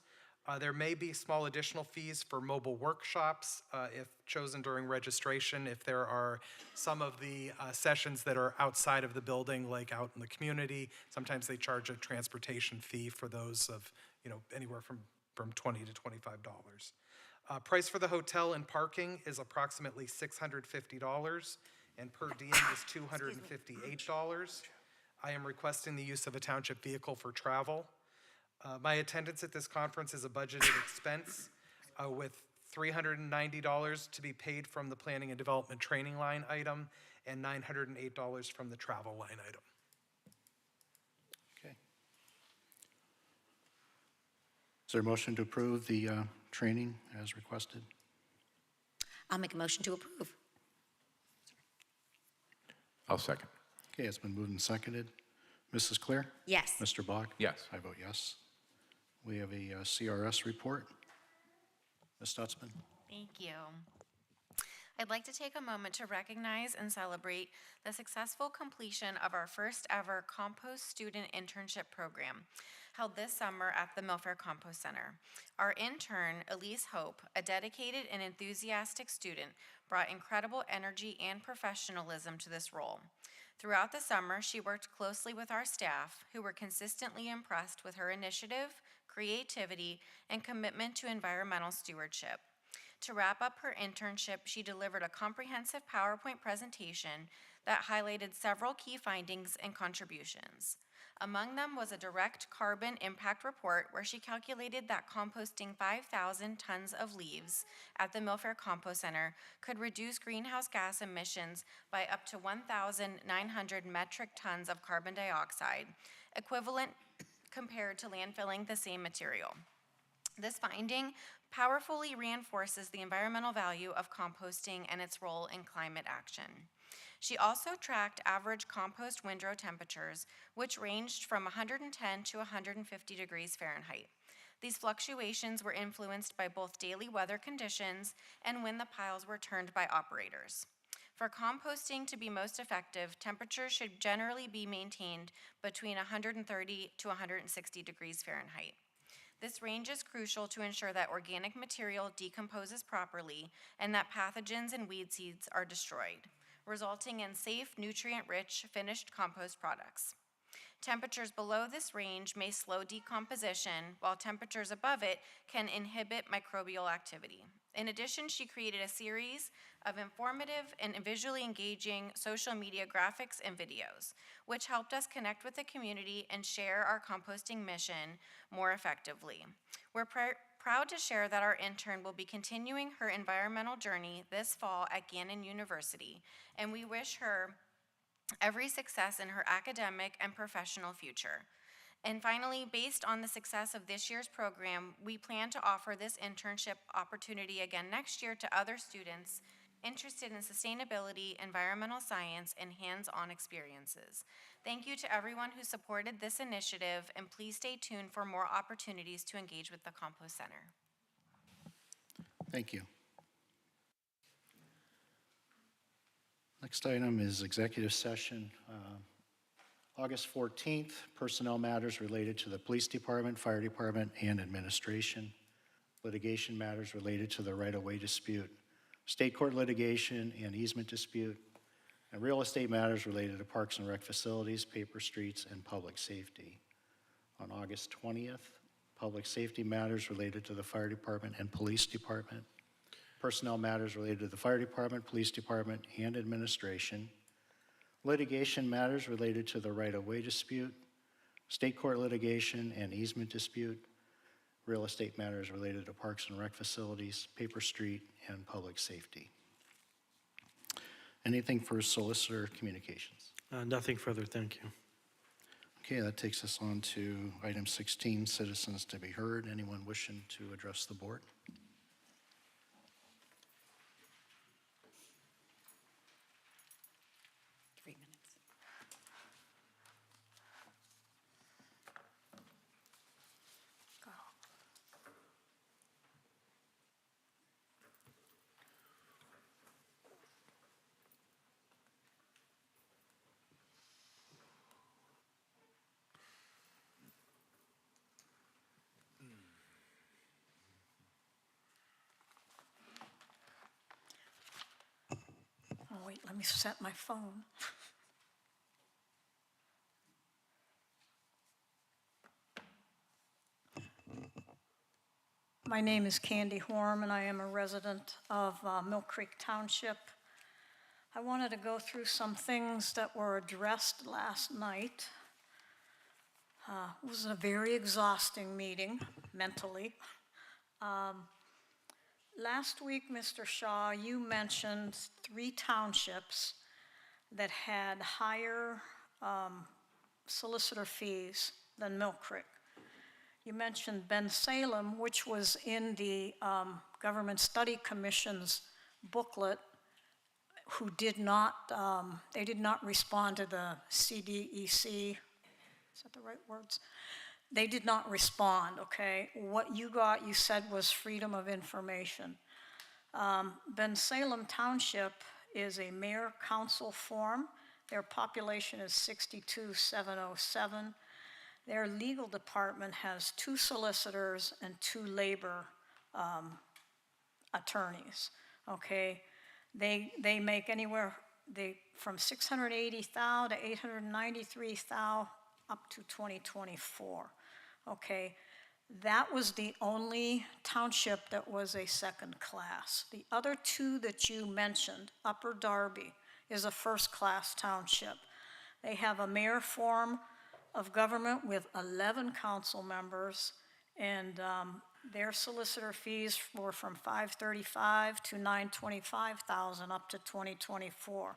There may be small additional fees for mobile workshops if chosen during registration. If there are some of the sessions that are outside of the building, like out in the community, sometimes they charge a transportation fee for those of, anywhere from $20 to $25. Price for the hotel and parking is approximately $650, and per diem is $258. I am requesting the use of a township vehicle for travel. My attendance at this conference is a budgeted expense with $390 to be paid from the planning and development training line item and $908 from the travel line item. Okay. Is there a motion to approve the training as requested? I'll make a motion to approve. I'll second. Okay, it's been moved and seconded. Mrs. Clear? Yes. Mr. Bach? Yes. I vote yes. We have a CRS report. Ms. Stutzman? Thank you. I'd like to take a moment to recognize and celebrate the successful completion of our first ever compost student internship program held this summer at the Milfair Compost Center. Our intern, Elise Hope, a dedicated and enthusiastic student, brought incredible energy and professionalism to this role. Throughout the summer, she worked closely with our staff, who were consistently impressed with her initiative, creativity, and commitment to environmental stewardship. To wrap up her internship, she delivered a comprehensive PowerPoint presentation that highlighted several key findings and contributions. Among them was a direct carbon impact report where she calculated that composting 5,000 tons of leaves at the Milfair Compost Center could reduce greenhouse gas emissions by up to 1,900 metric tons of carbon dioxide, equivalent compared to landfilling the same material. This finding powerfully reinforces the environmental value of composting and its role in climate action. She also tracked average compost windrow temperatures, which ranged from 110 to 150 degrees Fahrenheit. These fluctuations were influenced by both daily weather conditions and when the piles were turned by operators. For composting to be most effective, temperatures should generally be maintained between 130 to 160 degrees Fahrenheit. This range is crucial to ensure that organic material decomposes properly and that pathogens and weed seeds are destroyed, resulting in safe, nutrient-rich, finished compost products. Temperatures below this range may slow decomposition, while temperatures above it can inhibit microbial activity. In addition, she created a series of informative and visually engaging social media graphics and videos, which helped us connect with the community and share our composting mission more effectively. We're proud to share that our intern will be continuing her environmental journey this fall at Gannon University, and we wish her every success in her academic and professional future. And finally, based on the success of this year's program, we plan to offer this internship opportunity again next year to other students interested in sustainability, environmental science, and hands-on experiences. Thank you to everyone who supported this initiative, and please stay tuned for more opportunities to engage with the Compost Center. Thank you. Next item is executive session. August 14th, personnel matters related to the police department, fire department, and administration. Litigation matters related to the right-of-way dispute. State court litigation and easement dispute. And real estate matters related to parks and rec facilities, paper streets, and public safety. On August 20th, public safety matters related to the fire department and police department. Personnel matters related to the fire department, police department, and administration. Litigation matters related to the right-of-way dispute, state court litigation and easement dispute, real estate matters related to parks and rec facilities, paper street, and public safety. Anything for solicitor communications? Nothing further, thank you. Okay, that takes us on to item 16, citizens to be heard. Anyone wishing to address the board? 3 minutes. Oh, wait, let me set my phone. My name is Candy Horm, and I am a resident of Mill Creek Township. I wanted to go through some things that were addressed last night. It was a very exhausting meeting, mentally. Last week, Mr. Shaw, you mentioned 3 townships that had higher solicitor fees than Mill Creek. You mentioned Ben Salem, which was in the Government Study Commission's booklet, who did not, they did not respond to the CDEC. Is that the right words? They did not respond, okay? What you got, you said, was freedom of information. Ben Salem Township is a mayor-council form. Their population is 62,707. Their legal department has 2 solicitors and 2 labor attorneys, okay? They make anywhere from $680,000 to $893,000 up to 2024, okay? That was the only township that was a second class. The other 2 that you mentioned, Upper Darby is a first-class township. They have a mayor form of government with 11 council members, and their solicitor fees were from $535,000 to $925,000 up to 2024.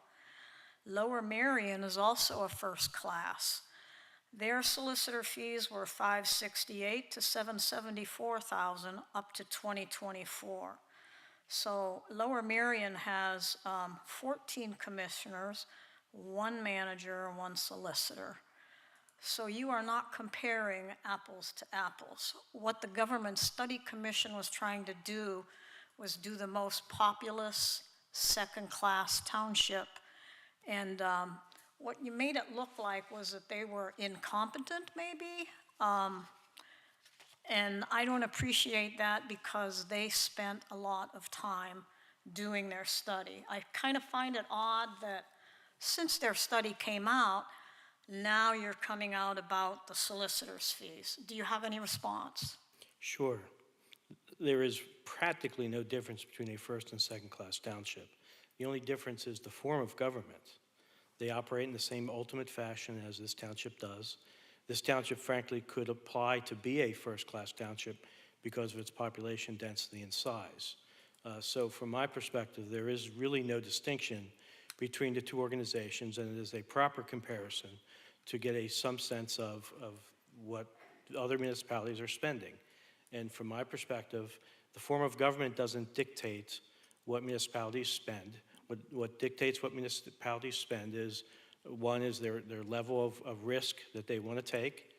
Lower Marion is also a first class. Their solicitor fees were $568,000 to $774,000 up to 2024. So Lower Marion has 14 commissioners, 1 manager, and 1 solicitor. So you are not comparing apples to apples. What the Government Study Commission was trying to do was do the most populous second-class township. And what you made it look like was that they were incompetent, maybe. And I don't appreciate that because they spent a lot of time doing their study. I kind of find it odd that since their study came out, Now you're coming out about the solicitor's fees. Do you have any response? Sure. There is practically no difference between a first and second-class township. The only difference is the form of government. They operate in the same ultimate fashion as this township does. This township, frankly, could apply to be a first-class township because of its population density and size. So from my perspective, there is really no distinction between the two organizations, and it is a proper comparison to get some sense of what other municipalities are spending. And from my perspective, the form of government doesn't dictate what municipalities spend. What dictates what municipalities spend is, one is their level of risk that they want to take,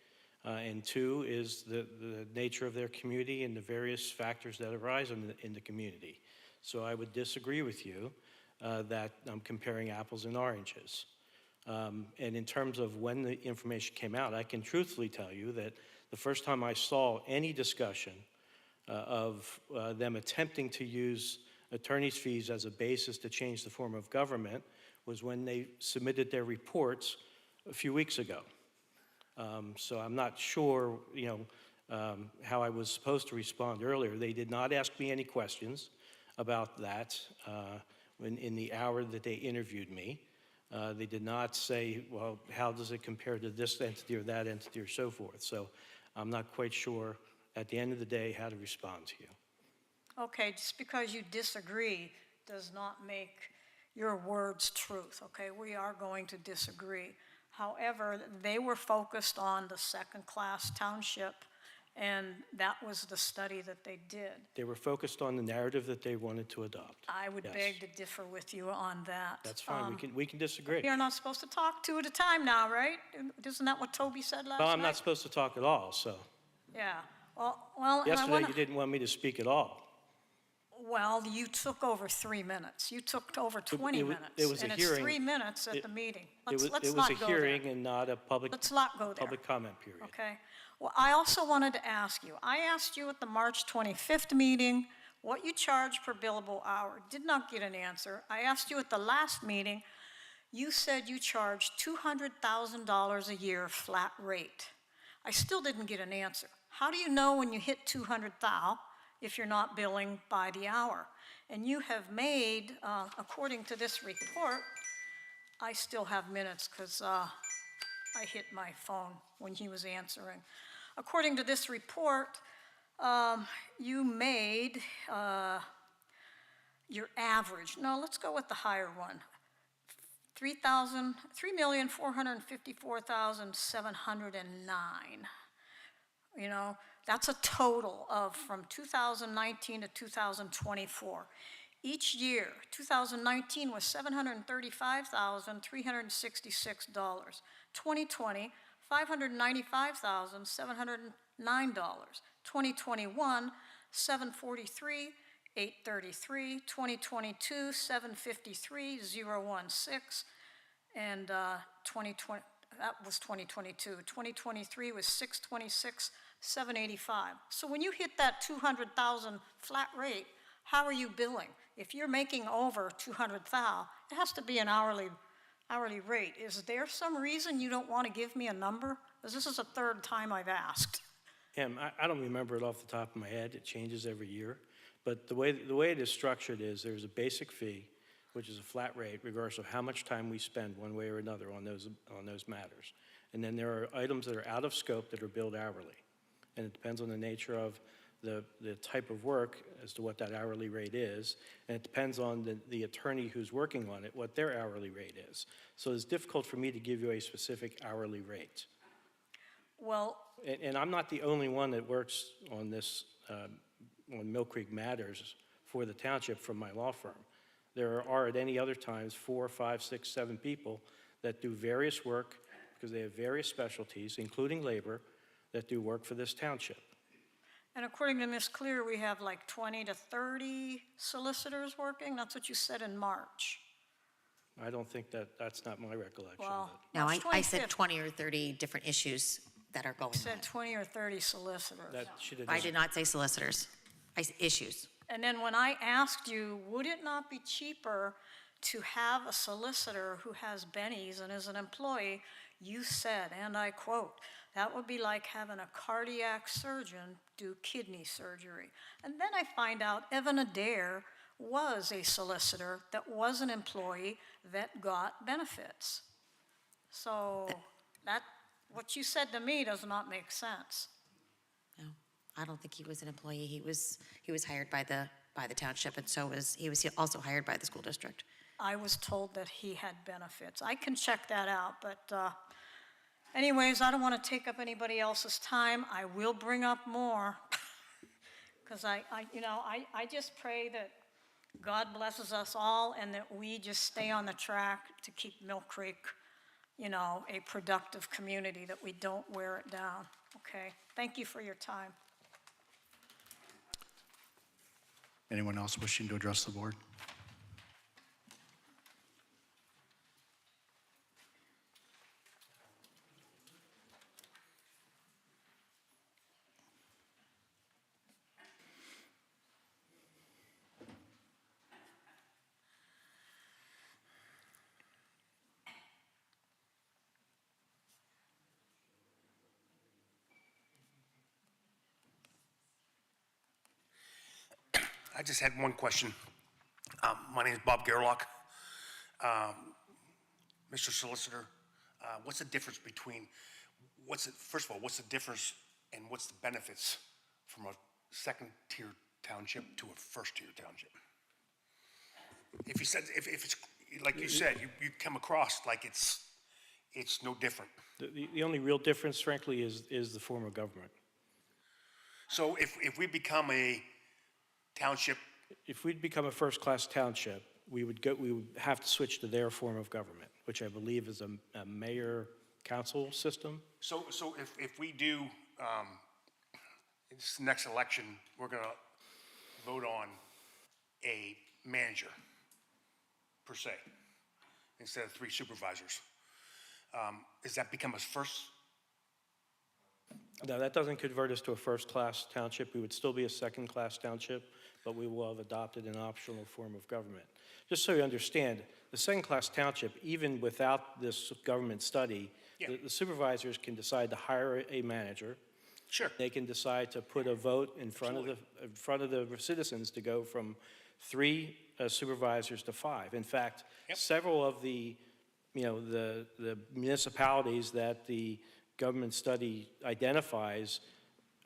and two is the nature of their community and the various factors that arise in the community. So I would disagree with you that I'm comparing apples and oranges. And in terms of when the information came out, I can truthfully tell you that the first time I saw any discussion of them attempting to use attorney's fees as a basis to change the form of government was when they submitted their reports a few weeks ago. So I'm not sure, how I was supposed to respond earlier. They did not ask me any questions about that in the hour that they interviewed me. They did not say, well, how does it compare to this entity or that entity or so forth. So I'm not quite sure at the end of the day how to respond to you. Okay, just because you disagree does not make your words truth, okay? We are going to disagree. However, they were focused on the second-class township, and that was the study that they did. They were focused on the narrative that they wanted to adopt. I would Yes. beg to differ with you on that. That's fine. We can disagree. You're not supposed to talk two at a time now, right? Isn't that what Toby said last night? Well, I'm not supposed to talk at all, so. Yeah, well, and I Yesterday, wanna- you didn't want me to speak at all. Well, you took over 3 minutes. You took over 20 minutes. it was a And it's hearing. 3 minutes at the meeting. Let's It was not a go hearing there. and not a public Let's not go there. public comment period. Okay. Well, I also wanted to ask you, I asked you at the March 25th meeting what you charge per billable hour. Did not get an answer. I asked you at the last meeting, you said you charged $200,000 a year flat rate. I still didn't get an answer. How do you know when you hit 200,000 if you're not billing by the hour? And you have made, according to this report, I still have minutes because I hit my phone when he was answering. According to this report, you made your average, no, let's go with the higher one, $3,354,709. You know, that's a total of from 2019 to 2024. Each year, 2019 was $735,366. 2020, $595,709. 2021, $743,833. 2022, $753,016. And 2020, that was 2022. 2023 was $626,785. So when you hit that 200,000 flat rate, how are you billing? If you're making over 200,000, it has to be an hourly rate. Is there some reason you don't want to give me a number? Because this is the third time I've asked. Em, I don't remember it off the top of my head. It changes every year. But the way it is structured is there's a basic fee, which is a flat rate, regardless of how much time we spend one way or another on those matters. And then there are items that are out of scope that are billed hourly. And it depends on the nature of the type of work as to what that hourly rate is. And it depends on the attorney who's working on it, what their hourly rate is. So it's difficult for me to give you a specific hourly rate. Well, And I'm not the only one that works on this, on Mill Creek Matters for the township from my law firm. There are at any other times 4, 5, 6, 7 people that do various work because they have various specialties, including labor, that do work for this township. and according to Ms. Clear, we have like 20 to 30 solicitors working? That's what you said in March. I don't think that's not my recollection. Well, No, March I said 25th. 20 or 30 different issues that are going You said on. 20 or 30 solicitors. That should have I did not say solicitors, issues. And then when I asked you, would it not be cheaper to have a solicitor who has bennies and is an employee, You said, and I quote, "That would be like having a cardiac surgeon do kidney surgery." And then I find out Evan Adair was a solicitor that was an employee that got benefits. So that, what you said to me does not make sense. No, I don't think he was an employee. He was hired by the township, and he was also hired by the school district. I was told that he had benefits. I can check that out, but anyways, I don't want to take up anybody else's time. I will bring up more, because I just pray that God blesses us all and that we just stay on the track to keep Mill Creek, a productive community, that we don't wear it down, okay? Thank you for your time. Anyone else wishing to address the board? I just had one question. My name is Bob Gerlach. Mr. Solicitor, what's the difference between, first of all, what's the difference and what's the benefits from a second-tier township to a first-tier township? If it's, like you said, you come across like it's no different. The only real difference, frankly, is the form of government. So if we become a township, If we'd become a first-class township, we would have to switch to their form of government, which I believe is a mayor-council system. so if we do, this next election, we're gonna vote on a manager, per se, instead of 3 supervisors. Does that become a first? No, that doesn't convert us to a first-class township. We would still be a second-class township, but we will have adopted an optional form of government. Just so you understand, the second-class township, even without this government study, Yeah. the supervisors can decide to hire a manager. Sure. They can decide to put a vote in front of the citizens to go from 3 supervisors to 5. In fact, Yep. several of the municipalities that the government study identifies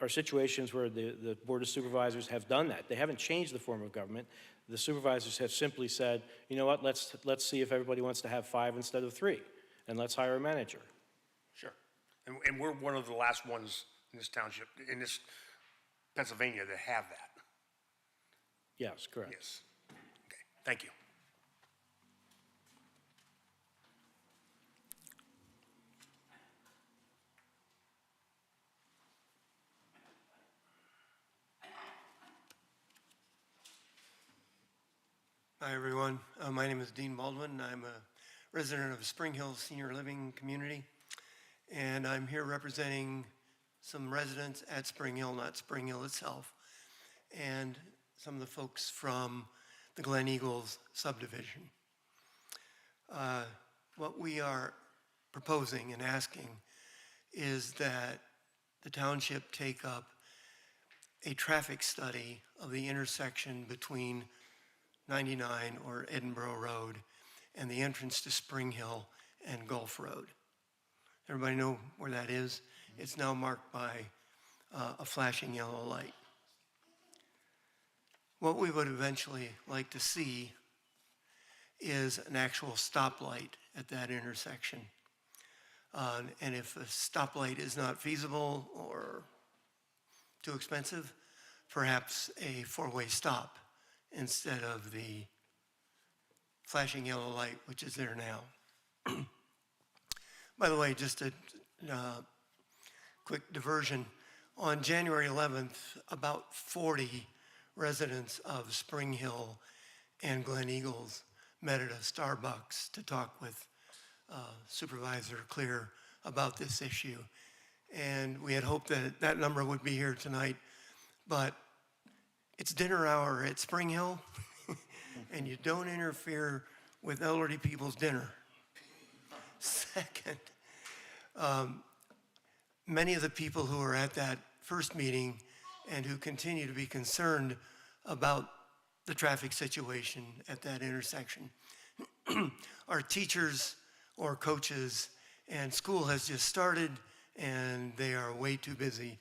are situations where the Board of Supervisors have done that. They haven't changed the form of government. The supervisors have simply said, you know what, let's see if everybody wants to have 5 instead of 3, and let's hire a manager. Sure. And we're one of the last ones in this township, in this Pennsylvania, that have that. Yes, correct. Yes. Okay, thank you. Hi, everyone. My name is Dean Baldwin. I'm a resident of Spring Hill Senior Living Community, and I'm here representing some residents at Spring Hill, not Spring Hill itself, and some of the folks from the Glen Eagles subdivision. What we are proposing and asking is that the township take up a traffic study of the intersection between 99 or Edinburgh Road and the entrance to Spring Hill and Gulf Road. Everybody know where that is? It's now marked by a flashing yellow light. What we would eventually like to see is an actual stoplight at that intersection. And if a stoplight is not feasible or too expensive, perhaps a 4-way stop instead of the flashing yellow light, which is there now. By the way, just a quick diversion. On January 11th, about 40 residents of Spring Hill and Glen Eagles met at a Starbucks to talk with Supervisor Clear about this issue. And we had hoped that that number would be here tonight, but it's dinner hour at Spring Hill, and you don't interfere with elderly people's dinner. Second, Many of the people who were at that first meeting and who continue to be concerned about the traffic situation at that intersection are teachers or coaches, and school has just started and they are way too busy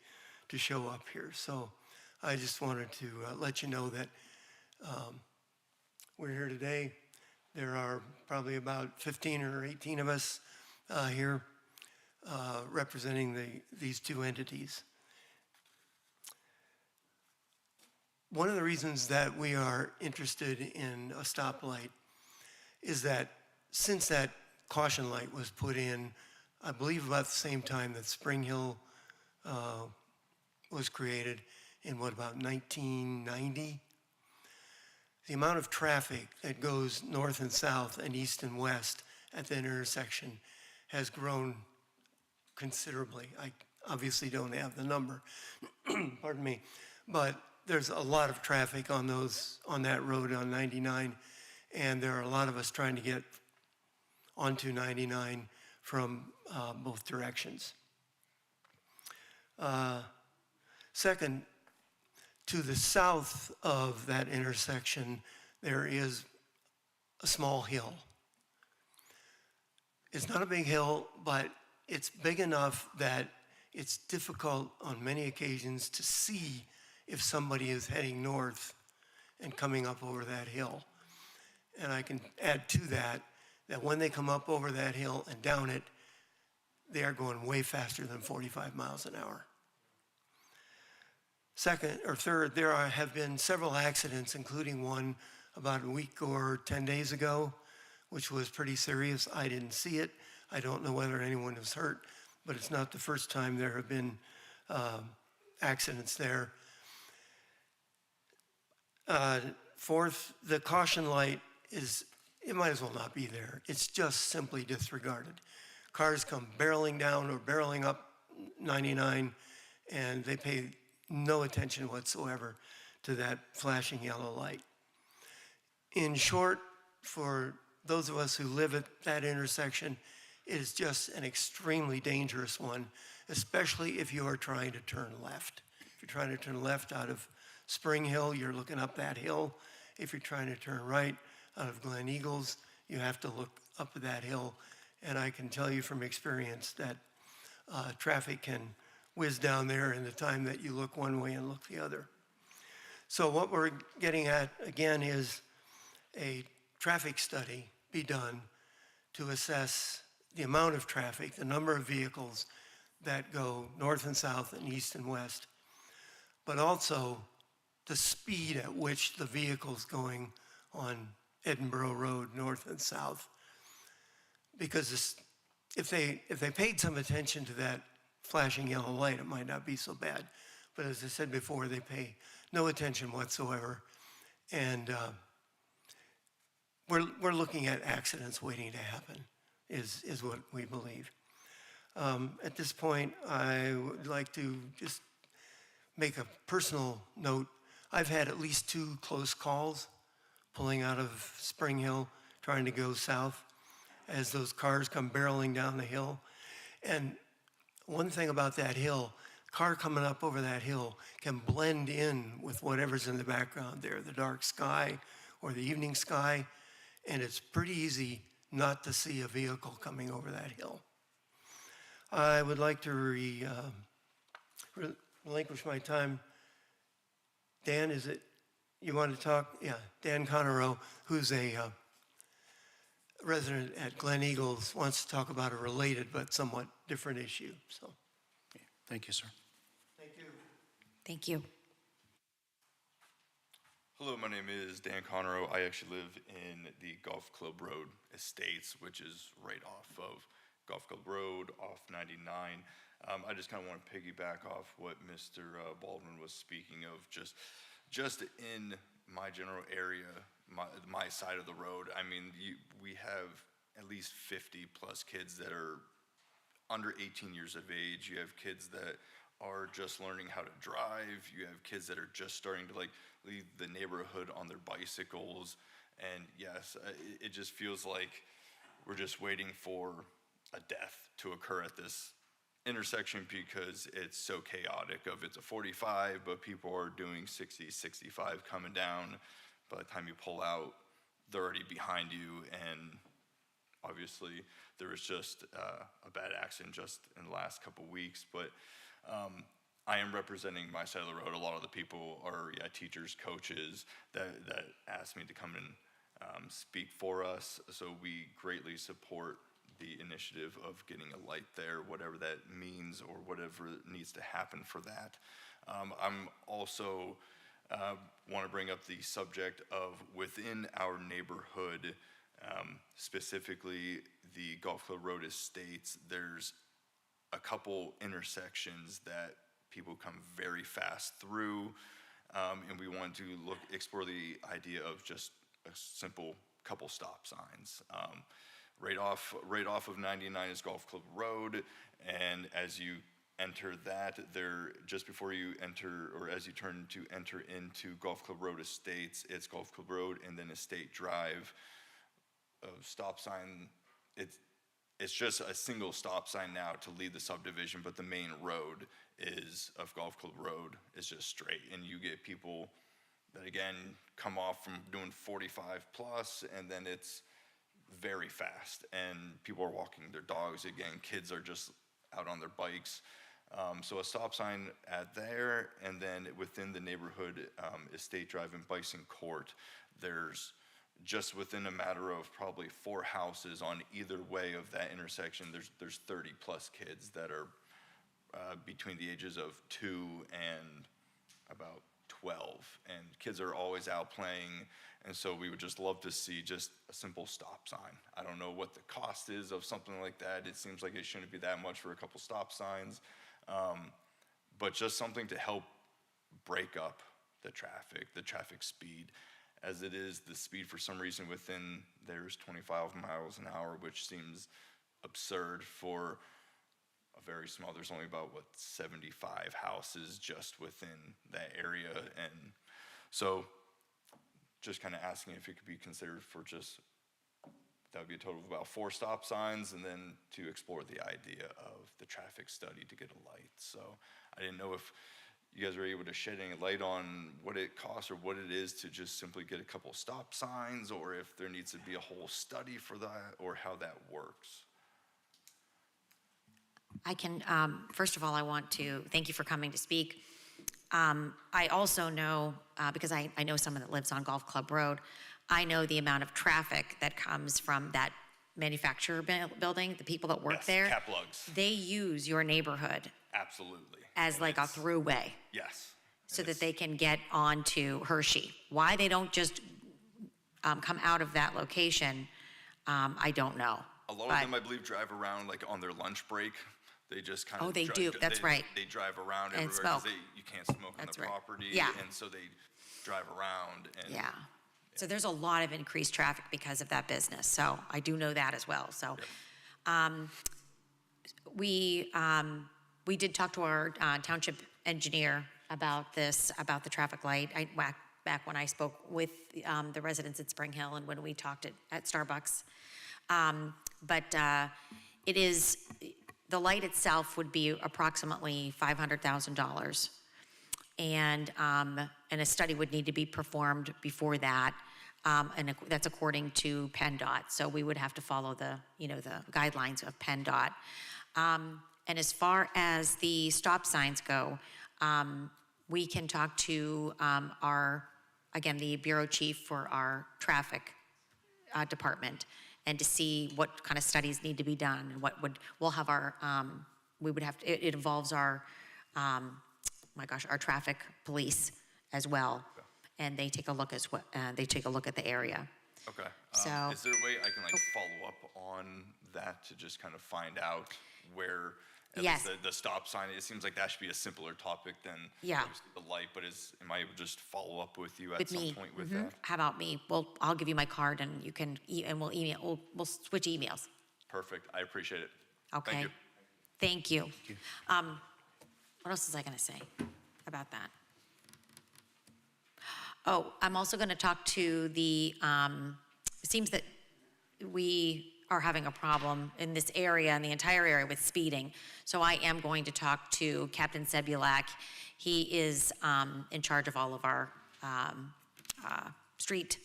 to show up here. So I just wanted to let you know that we're here today. There are probably about 15 or 18 of us here representing these two entities. One of the reasons that we are interested in a stoplight is that since that caution light was put in, I believe about the same time that Spring Hill was created in about 1990, the amount of traffic that goes north and south and east and west at that intersection has grown considerably. I obviously don't have the number, pardon me, but there's a lot of traffic on that road on 99, and there are a lot of us trying to get onto 99 from both directions. Second, to the south of that intersection, there is a small hill. It's not a big hill, but it's big enough that it's difficult on many occasions to see if somebody is heading north and coming up over that hill. And I can add to that when they come up over that hill and down it, they are going way faster than 45 miles an hour. Second or third, there have been several accidents, including one about a week or 10 days ago, which was pretty serious. I didn't see it. I don't know whether anyone was hurt, but it's not the first time there have been accidents there. Fourth, the caution light it might as well not be there. It's just simply disregarded. Cars come barreling down or barreling up 99, and they pay no attention whatsoever to that flashing yellow light. In short, for those of us who live at that intersection, it is just an extremely dangerous one, especially if you are trying to turn left. If you're trying to turn left out of Spring Hill, you're looking up that hill. If you're trying to turn right out of Glen Eagles, you have to look up that hill. And I can tell you from experience that traffic can whiz down there in the time that you look one way and look the other. So what we're getting at, again, is a traffic study be done to assess the amount of traffic, the number of vehicles that go north and south and east and west, but also the speed at which the vehicles going on Edinburgh Road, north and south. Because if they paid some attention to that flashing yellow light, it might not be so bad. But as I said before, they pay no attention whatsoever. And we're looking at accidents waiting to happen, is what we believe. At this point, I would like to just make a personal note. I've had at least 2 close calls pulling out of Spring Hill, trying to go south as those cars come barreling down the hill. And one thing about that hill, car coming up over that hill can blend in with whatever's in the background there, the dark sky or the evening sky, and it's pretty easy not to see a vehicle coming over that hill. I would like to relinquish my time. Dan, is it, you want to talk? Yeah, Dan Connerow, who's a resident at Glen Eagles, wants to talk about a related but somewhat different issue. So, Thank you, sir. thank you. Thank you. Hello, my name is Dan Connerow. I actually live in the Golf Club Road Estates, which is right off of Golf Club Road, off 99. I just kind of want to piggyback off what Mr. Baldwin was speaking of, just in my general area, my side of the road. I mean, we have at least 50 plus kids that are under 18 years of age. You have kids that are just learning how to drive. You have kids that are just starting to leave the neighborhood on their bicycles. And yes, it just feels like we're just waiting for a death to occur at this intersection because it's so chaotic of it's a 45, but people are doing 60, 65 coming down. By the time you pull out, they're already behind you, and obviously there was just a bad accident just in the last couple weeks, but I am representing my side of the road. A lot of the people are teachers, coaches that asked me to come and speak for us, so we greatly support the initiative of getting a light there, whatever that means or whatever needs to happen for that. I'm also want to bring up the subject of within our neighborhood, specifically the Golf Club Road Estates, there's a couple intersections that people come very fast through, and we want to explore the idea of just a simple couple stop signs. Right off of 99 is Golf Club Road, and as you enter that, there just before you enter, or as you turn to enter into Golf Club Road Estates, it's Golf Club Road and then Estate Drive. Stop sign, it's just a single stop sign now to lead the subdivision, but the main road of Golf Club Road is just straight, and you get people that again come off from doing 45 plus, and then it's very fast, and people are walking their dogs again. Kids are just out on their bikes. So a stop sign at there, and then within the neighborhood, Estate Drive and Bison Court, there's just within a matter of probably 4 houses on either way of that intersection, there's 30 plus kids that are between the ages of 2 and about 12, and kids are always out playing, and so we would just love to see just a simple stop sign. I don't know what the cost is of something like that. It seems like it shouldn't be that much for a couple stop signs, but just something to help break up the traffic speed. As it is, the speed for some reason within there's 25 miles an hour, which seems absurd for a very small, there's only about 75 houses just within that area, and so just kind of asking if it could be considered for just, that would be a total of about 4 stop signs, and then to explore the idea of the traffic study to get a light. So I didn't know if you guys are able to shed any light on what it costs or what it is to just simply get a couple stop signs, or if there needs to be a whole study for that, or how that works. I can, first of all, I want to thank you for coming to speak. I also know, because I know someone that lives on Golf Club Road, I know the amount of traffic that comes from that manufacturer building, the people that work there. Cap lugs. They use your neighborhood Absolutely. as like a throughway Yes. so that they can get onto Hershey. Why they don't just come out of that location, I don't know. A lot of them, I believe, drive around like on their lunch break. They just kind of. Oh, they do. That's right. They drive around And everywhere because smoke. you can't smoke That's on the right. property. Yeah. And so they drive around. And Yeah. So there's a lot of increased traffic because of that business. So I do know that as well. So we did talk to our township engineer about this, about the traffic light. Back when I spoke with the residents at Spring Hill and when we talked at Starbucks. But it is, the light itself would be approximately $500,000. And a study would need to be performed before that. And that's according to PennDOT. So we would have to follow the guidelines of PennDOT. And as far as the stop signs go, we can talk to the bureau chief for our traffic department, and to see what kind of studies need to be done, and we'll have our, it involves our, our traffic police as well. And they take a look they take a look at the area. Okay. So. Is there a way I can follow up on that to just kind of find out where at Yes. least the stop sign? It seems like that should be a simpler topic than obviously the light, but am I able to just follow up with you at some point with that? How about me? I'll give you my card and you can, and we'll email, we'll switch emails. Perfect. I appreciate it. Okay. Thank you. Thank you. What else was I gonna say about that? Oh, I'm also gonna talk to the, it seems that are having a problem in this area and the entire area with speeding. So I am going to talk to Captain Sebulak. He is in charge of all of our street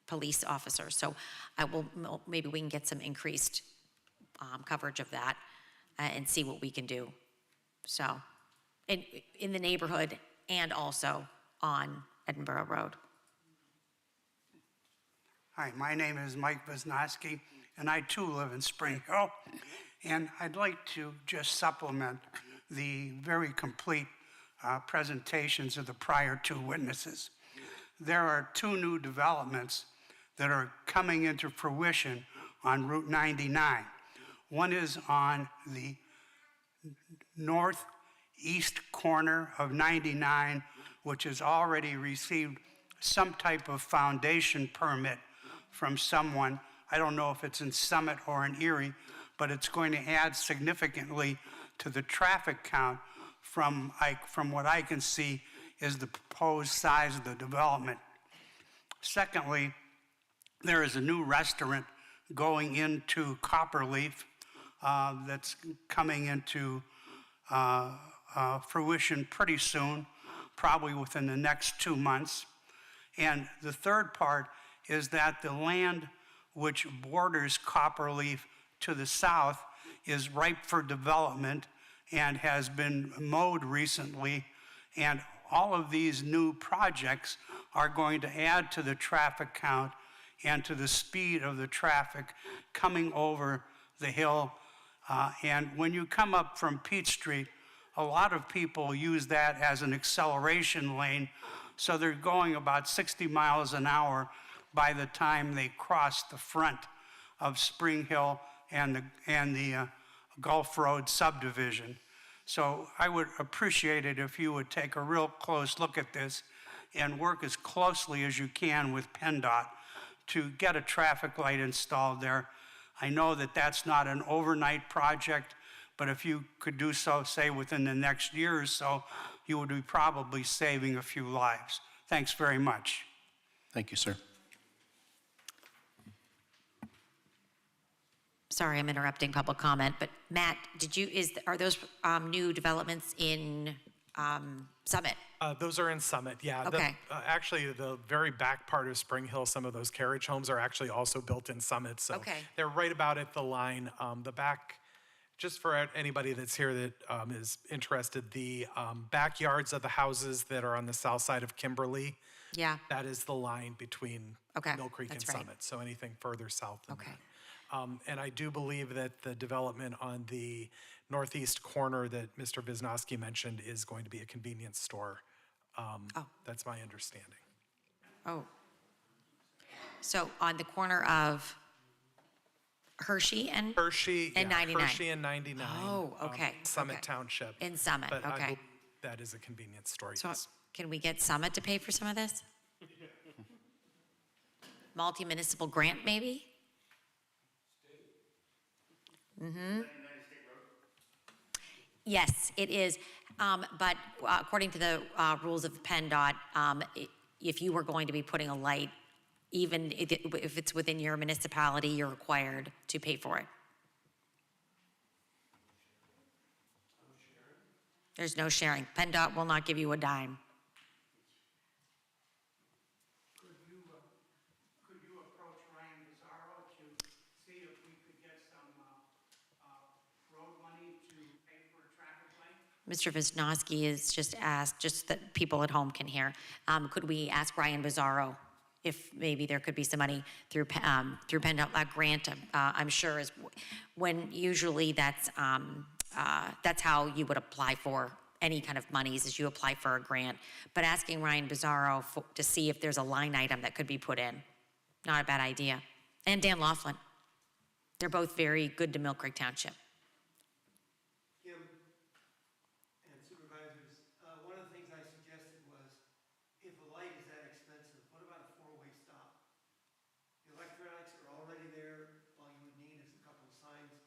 police officers. So I will, maybe we can get some increased coverage of that and see what we can do. So, in the neighborhood and also on Edinburgh Road. Hi, my name is Mike Wisniewski, and I too live in Spring Hill. And I'd like to just supplement the very complete presentations of the prior two witnesses. There are two new developments that are coming into fruition on Route 99. One is on the northeast corner of 99, which has already received some type of foundation permit from someone. I don't know if it's in Summit or in Erie, but it's going to add significantly to the traffic count from what I can see is the proposed size of the development. Secondly, there is a new restaurant going into Copperleaf that's coming into fruition pretty soon, probably within the next 2 months. And the third part is that the land which borders Copperleaf to the south is ripe for development and has been mowed recently. And all of these new projects are going to add to the traffic count and to the speed of the traffic coming over the hill. And when you come up from Peach Street, a lot of people use that as an acceleration lane. So they're going about 60 miles an hour by the time they cross the front of Spring Hill and the Gulf Road subdivision. So I would appreciate it if you would take a real close look at this and work as closely as you can with PennDOT to get a traffic light installed there. I know that that's not an overnight project, but if you could do so, say, within the next year or so, you would be probably saving a few lives. Thanks very much. Thank you, sir. Sorry, I'm interrupting public comment, but Matt, are those new developments in Summit? Those are in Summit, yeah. Okay. Actually, the very back part of Spring Hill, some of those carriage homes are actually also built in Summit. So Okay. they're right about at the line. The back, just for anybody that's here that is interested, the backyards of the houses that are on the south side of Kimberly, Yeah. that is the line between Okay, Mill Creek and that's right. Summit. So anything further south than Okay. that. And I do believe that the development on the northeast corner that Mr. Wisniewski mentioned is going to be a convenience store. That's my understanding. Oh. So on the corner of Hershey and? Hershey And yeah, 99. Hershey and 99. Oh, okay. Summit okay. Township. In Summit, But okay. that is a convenience store, So yes. can we get Summit to pay for some of this? Multi-municipal grant, maybe? Yes, it is. But according to the rules of PennDOT, if you were going to be putting a light, even if it's within your municipality, you're required to pay for it. There's no sharing. PennDOT will not give you a dime. Could you approach Ryan Pizarro to see if we could get some road money to pay for a traffic light? Mr. Wisniewski is just asked, just that people at home can hear, could we ask Ryan Pizarro if maybe there could be some money through PennDOT grant? I'm sure is when usually that's how you would apply for any kind of monies, is you apply for a grant. But asking Ryan Pizarro to see if there's a line item that could be put in, not a bad idea. And Dan Laughlin. They're both very good to Mill Creek Township. Kim and supervisors, one of the things I suggested was, if a light is that expensive, what about a four-way stop? The electronics are already there, all you would need is a couple of signs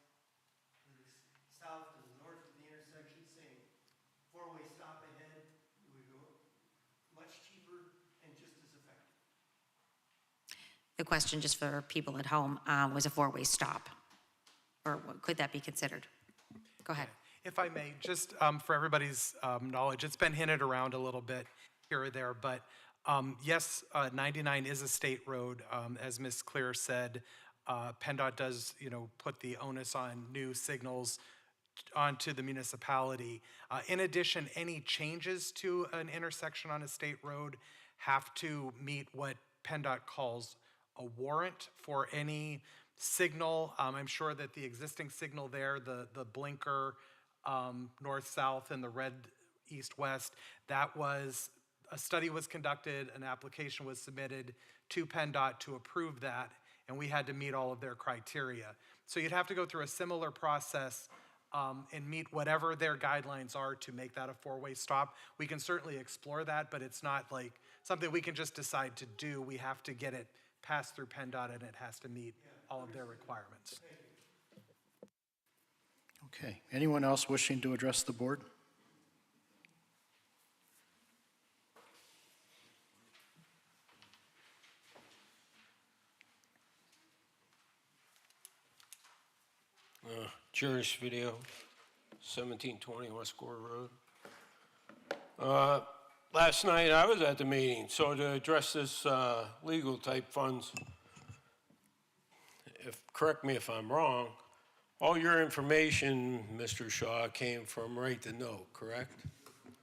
to the south and the north of the intersection saying, four-way stop ahead, it would go much cheaper and just as effective. The question, just for people at home, was a four-way stop, or could that be considered? Go ahead. If I may, just for everybody's knowledge, it's been hinted around a little bit here or there, but yes, 99 is a state road. As Ms. Clear said, PennDOT does, put the onus on new signals onto the municipality. In addition, any changes to an intersection on a state road have to meet what PennDOT calls a warrant for any signal. I'm sure that the existing signal there, the blinker, north-south and the red east-west, a study was conducted, an application was submitted to PennDOT to approve that, and we had to meet all of their criteria. So you'd have to go through a similar process and meet whatever their guidelines are to make that a four-way stop. We can certainly explore that, but it's not like something we can just decide to do. We have to get it passed through PennDOT, and it has to meet all of their requirements. Okay. Anyone else wishing to address the board? Juris Video, 1720 West Gore Road. Last night I was at the meeting, so to address this legal type funds, correct me if I'm wrong, all your information, Mr. Shaw, came from Right to Know, correct?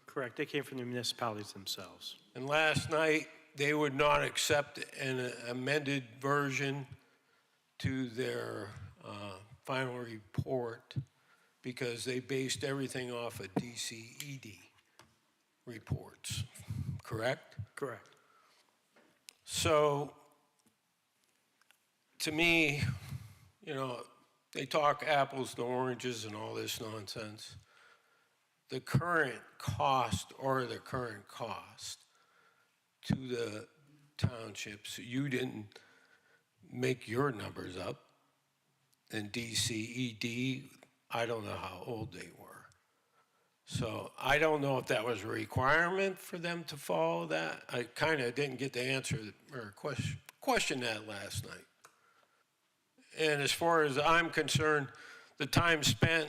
Correct. They came from the municipalities themselves. And last night, they would not accept an amended version to their final report because they based everything off of DCED reports, correct? Correct. So, to me, they talk apples to oranges and all this nonsense. The current cost to the townships, you didn't make your numbers up. And DCED, I don't know how old they were. So I don't know if that was a requirement for them to follow that. I kind of didn't get to answer or question that last night. And as far as I'm concerned, the time spent,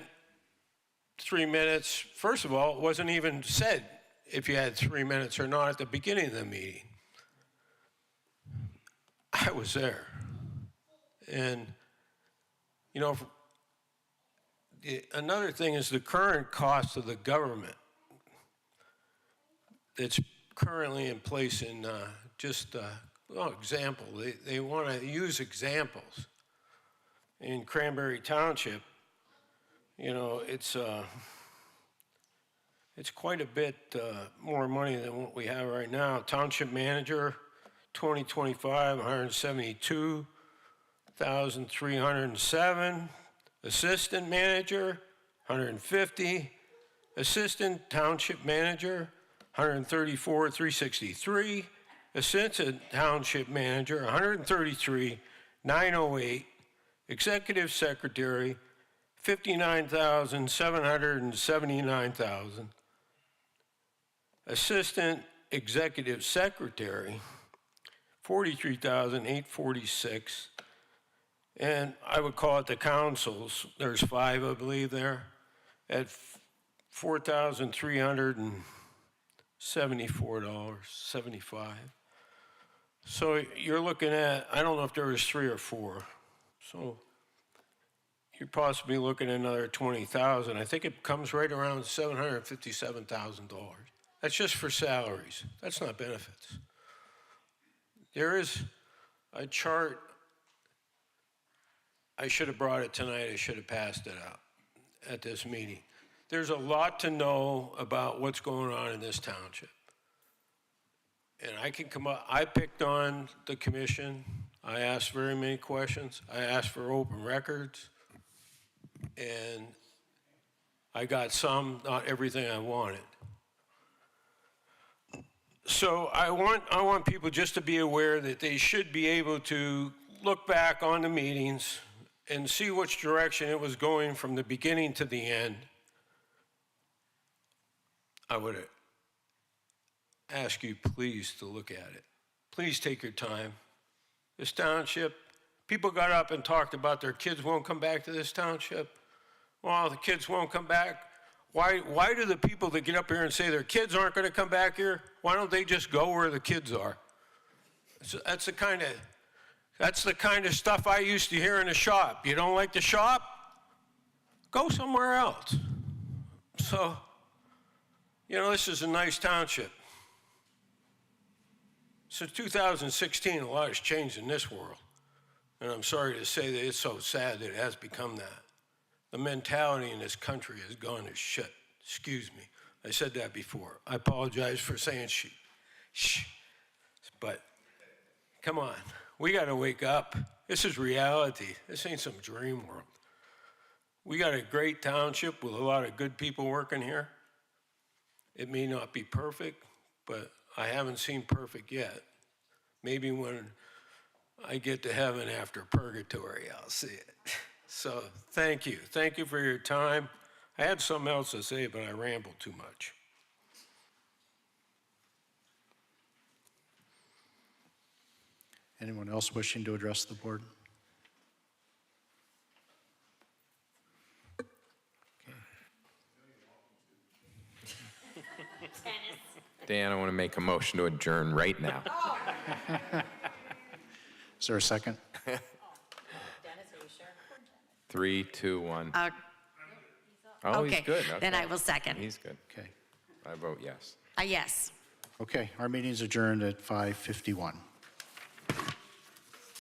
3 minutes, first of all, it wasn't even said if you had 3 minutes or not at the beginning of the meeting. I was there. And, another thing is the current cost of the government that's currently in place in example. They want to use examples. In Cranberry Township, it's quite a bit more money than what we have right now. Township manager, 2025, 172,307. Assistant manager, 150. Assistant township manager, 134,363. Assistant township manager, 133,908. Executive secretary, 59,779,000. Assistant executive secretary, 43,846. And I would call it the councils. There's 5, I believe, there at $4,374.75. So you're looking at, I don't know if there was 3 or 4. So you're possibly looking at another 20,000. I think it comes right around $757,000. That's just for salaries. That's not benefits. There is a chart. I should have brought it tonight. I should have passed it out at this meeting. There's a lot to know about what's going on in this township. And I can come up, I picked on the commission. I asked very many questions. I asked for open records. And I got some, not everything I wanted. So I want people just to be aware that they should be able to look back on the meetings and see which direction it was going from the beginning to the end. I would ask you please to look at it. Please take your time. This township, people got up and talked about their kids won't come back to this township. Well, the kids won't come back. Why do the people that get up here and say their kids aren't going to come back here, why don't they just go where the kids are? So that's the kind of stuff I used to hear in the shop. You don't like the shop? Go somewhere else. So, this is a nice township. Since 2016, a lot has changed in this world. And I'm sorry to say that it's so sad that it has become that. The mentality in this country has gone to shit. Excuse me. I said that before. I apologize for saying shh. But come on, we got to wake up. This is reality. This ain't some dream world. We got a great township with a lot of good people working here. It may not be perfect, but I haven't seen perfect yet. Maybe when I get to heaven after purgatory, I'll see it. So thank you. Thank you for your time. I had something else to say, but I rambled too much. Anyone else wishing to address the board? Dan, I want to make a motion to adjourn right now. Is there a second? Dennis, are you sure? 3, 2, 1. Uh, Oh, okay, he's good. then Okay. I will second. He's good. Okay. I vote yes. Yes. Okay, our meeting's adjourned at 5:51.